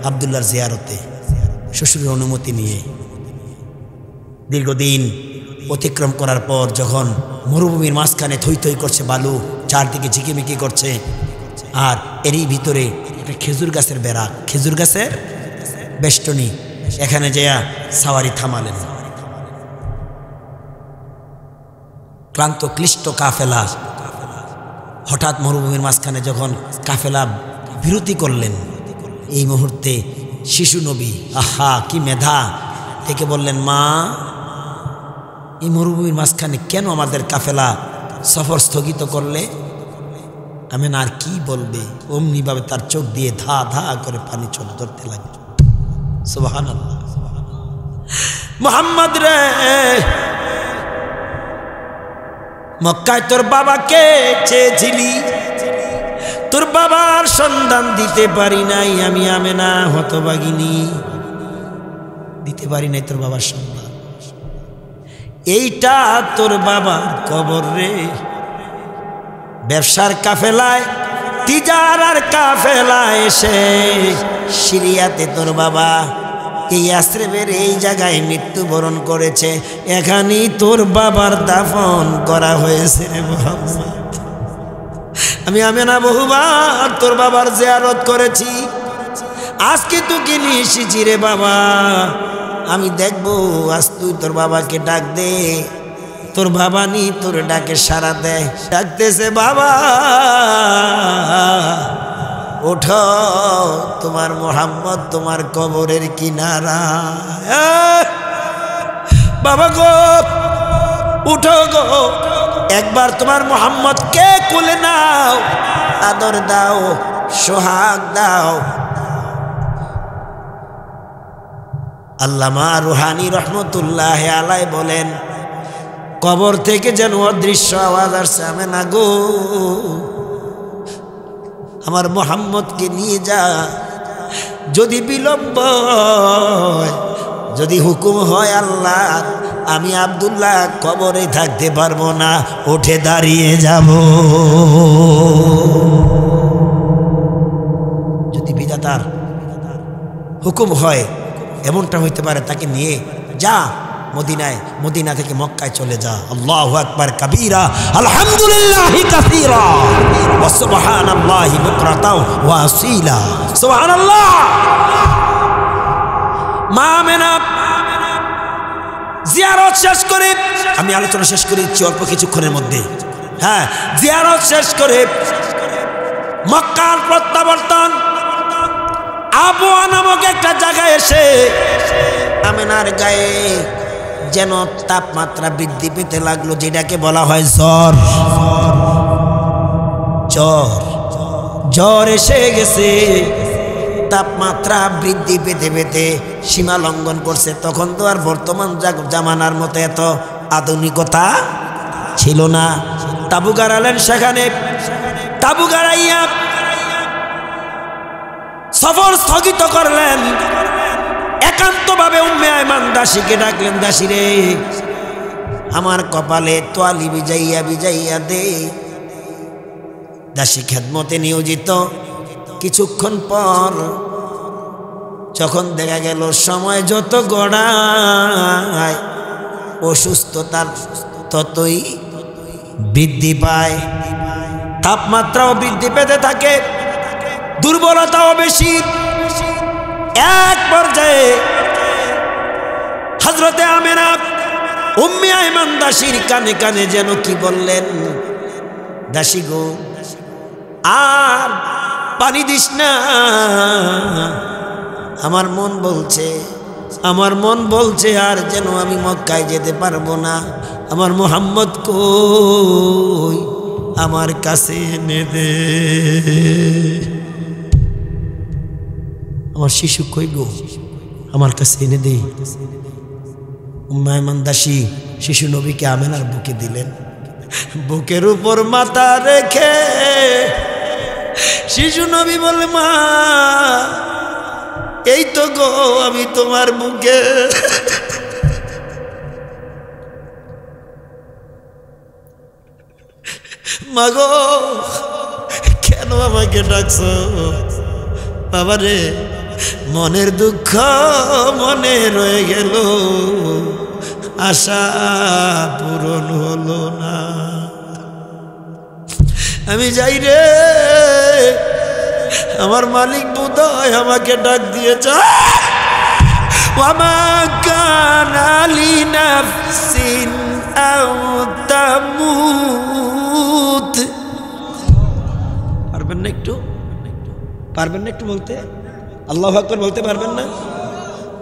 আব্দুল্লাহর জিয়ারতে শ্বশুরের অনুমতি নিয়ে। দীর্ঘদিন অতিক্রম করার পর যখন মরুভূমির মাঝখানে থই থই করছে বালু, চারদিকে ঝিকিমিকি করছে, আর এরই ভিতরে একটা খেজুর গাছের বেড়া, খেজুর গাছের বেষ্টনী, এখানে যেয়া সাওয়ারি থামালেন। ক্লান্ত ক্লিষ্ট কাফেলা হঠাৎ মরুভূমির মাঝখানে যখন কাফেলা বিরতি করলেন, এই মুহূর্তে শিশু নবী, আহা কি মেধা, থেকে বললেন, মা, এই মরুভূমির মাঝখানে কেন আমাদের কাফেলা সফর স্থগিত করলে? আমি না আর কি বলবে, অমনি ভাবে তার চোখ দিয়ে ধা ধা করে পানি ধরতে লাগে। সুবহানাল্লাহ। মুহাম্মদ রে, মক্কায় তোর বাবাকে চেয়েছিলি, তোর বাবার সন্ধান দিতে পারি নাই আমি আমেনা হতভাগিনী, দিতে পারি নাই তোর বাবার সন্ধান। এইটা তোর বাবার কবর রে। ব্যবসার কাফেলায়, তিজারার কাফেলায় এসে সিরিয়াতে তোর বাবা এই ইয়াসরিবের এই জায়গায় মৃত্যুবরণ করেছে। এখানেই তোর বাবার দাফন করা হয়েছে রে মুহাম্মদ। আমি আমেনা বহুবার তোর বাবার জিয়ারত করেছি, আজকে তোকে নিয়ে এসেছি রে বাবা। আমি দেখবো আজ তুই তোর বাবাকে ডাক দে। তোর বাবা নি তোর ডাকে সাড়া দেয়, ডাকতেছে, বাবা ওঠো, তোমার মুহাম্মদ তোমার কবরের কিনারা। বাবা গো উঠো গো, একবার তোমার মুহাম্মদকে কোলে নাও, আদর দাও, সোহাগ দাও। আল্লামা রুহানি রহমতুল্লাহ আলাই বলেন, কবর থেকে যেন অদৃশ্য আওয়াজ আসছে, আমেনা গো আমার মুহাম্মদকে নিয়ে যা, যদি বিলম্ব হয়, যদি হুকুম হয় আল্লাহ, আমি আব্দুল্লাহ কবরে থাকতে পারবো না, উঠে দাঁড়িয়ে যাব। যদি বিধাতার হুকুম হয় এমনটা হইতে পারে, তাকে নিয়ে যা মদিনায়, মদিনা থেকে মক্কায় চলে যা। আল্লাহু আকবার কাবীরা, আলহামদুলিল্লাহি কাসীরা, ওয়া সুবহানাল্লাহি বুকরাতাও ওয়া আসীলা। সুবহানাল্লাহ। মা আমেনা জিয়ারত শেষ করে, আমি আলোচনা শেষ করে দিচ্ছি অল্প কিছুক্ষণের মধ্যে। হ্যাঁ, জিয়ারত শেষ করে মক্কার প্রত্যাবর্তন, আবওয়া নামক একটা জায়গায় এসে আমেনার গায়ে যেন তাপমাত্রা বৃদ্ধি পেতে লাগলো, যেটাকে বলা হয় জ্বর। জ্বর জ্বর এসে গেছে, তাপমাত্রা বৃদ্ধি পেতে পেতে সীমা লঙ্ঘন করছে। তখন তো আর বর্তমান জামানার মতো এত আধুনিকতা ছিল না। তাবু গাড়ালেন সেখানে, তাবু গাড়াইয়া সফর স্থগিত করলেন। একান্তভাবে উম্মে আয়মান দাসীকে ডাকলেন, দাসী রে আমার কপালে তোয়ালি বিজাইয়া বিজাইয়া দে। দাসী খেদমতে নিয়োজিত। কিছুক্ষণ পর যখন দেখা গেল সময় যত গড়ায় অসুস্থতার ততই বৃদ্ধি পায়, তাপমাত্রাও বৃদ্ধি পেতে থাকে, দুর্বলতাও বেশি। এক পর্যায়ে হযরতে আমেনা উম্মে আয়মান দাসীর কানে কানে যেন কি বললেন, দাসী গো আর পানি দিস না, আমার মন বলছে, আমার মন বলছে আর যেন আমি মক্কায় যেতে পারবো না। আমার মুহাম্মদ কই, আমার কাছে এনে দে। আমার শিশু কই গো, আমার কাছে এনে দে। উম্মে আয়মান দাসী শিশু নবীকে আমেনার বুকে দিলেন। বুকের উপর মাথা রেখে শিশু নবী বলে, মা এই তো গো আমি তোমার বুকে। মা গো কেন আমাকে ডাকছো? বাবা রে মনের দুঃখ মনে রয়ে গেল, আশা পূরণ হলো না, আমি যাই রে। আমার মালিক বোধহয় আমাকে ডাক দিয়েছে। ওয়ামা কানা লিনাফসিন আও তামুত। পারবেন না একটু, পারবেন না একটু বলতে? আল্লাহু আকবার বলতে পারবেন না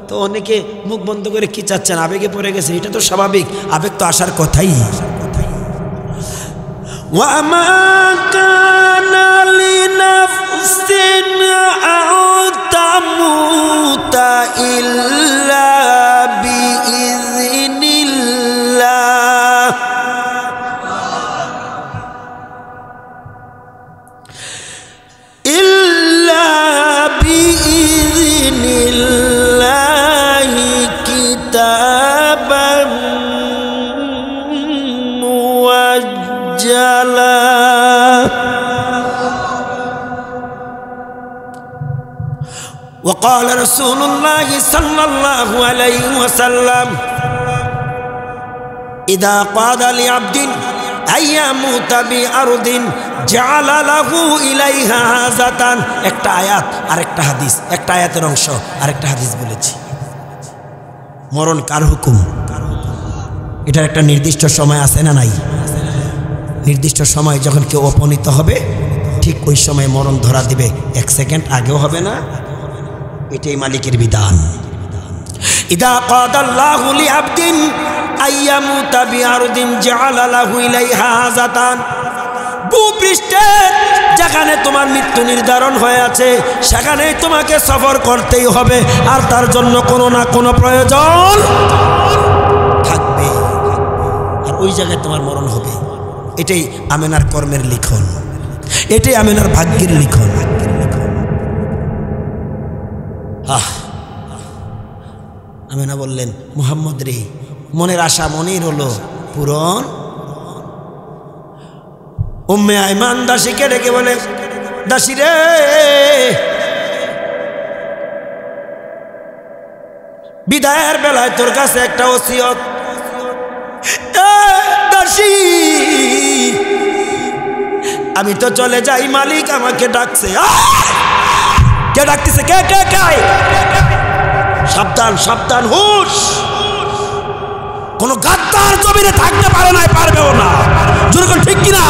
তো? অনেকে মুখ বন্ধ করে কি চাচ্ছেন, আবেগে পড়ে গেছে, এটা তো স্বাভাবিক, আবেগ তো আসার কথাই। ওয়ামা কানা লিনাফসিন আও তামুতা ইল্লা বিইذনিল্লাহ। ইল্লা বিইذনিল্লাহি কিতাবান মুআজ্জালা। وقال رسول الله صلى الله عليه وسلم إذا قاد لعبد أن يموت بأرض جعل له إليها هازة। একটা আয়াত আর একটা হাদিস, একটা আয়াতের অংশ আর একটা হাদিস বলেছি। মরণ কার হুকুম? এটার একটা নির্দিষ্ট সময় আছে না নাই? নির্দিষ্ট সময় যখন কেউ অপনীত হবে ঠিক ওই সময় মরণ ধরা দিবে, এক সেকেন্ড আগেও হবে না। এটাই মালিকের বিধান। ইদা কাদাল্লাহু লিআবদিন আইয়ামুতা বিআরদিন জাআলা লাহু ইলাইহা হাজাতান। ভূপৃষ্ঠের জায়গা যেখানে তোমার মৃত্যু নির্ধারণ হয়ে আছে সেখানেই তোমাকে সফর করতেই হবে, আর তার জন্য কোনো না কোনো প্রয়োজন থাকবে, আর ওই জায়গায় তোমার মরণ হবে। এটাই আমেনার কর্মের লিখন, এটাই আমেনার ভাগ্যের লিখন। আমেনা বললেন, মুহাম্মদ রে, মনের আশা মনেই রলো পূরণ। উম্মে আইমান দাসীকে ডেকে বলে, দাসী রে, বিদায়ের বেলায় তোর কাছে একটা ওসিয়ত। দাসী, আমি তো চলে যাই, মালিক আমাকে ডাকছে। কে ডাকতেছে? কে কে কে? সাবধান সাবধান, হুশ! কোন গাদ্দার জমিনে থাকতে পারে না, পারবেও না। জোরে ঠিক কিনা?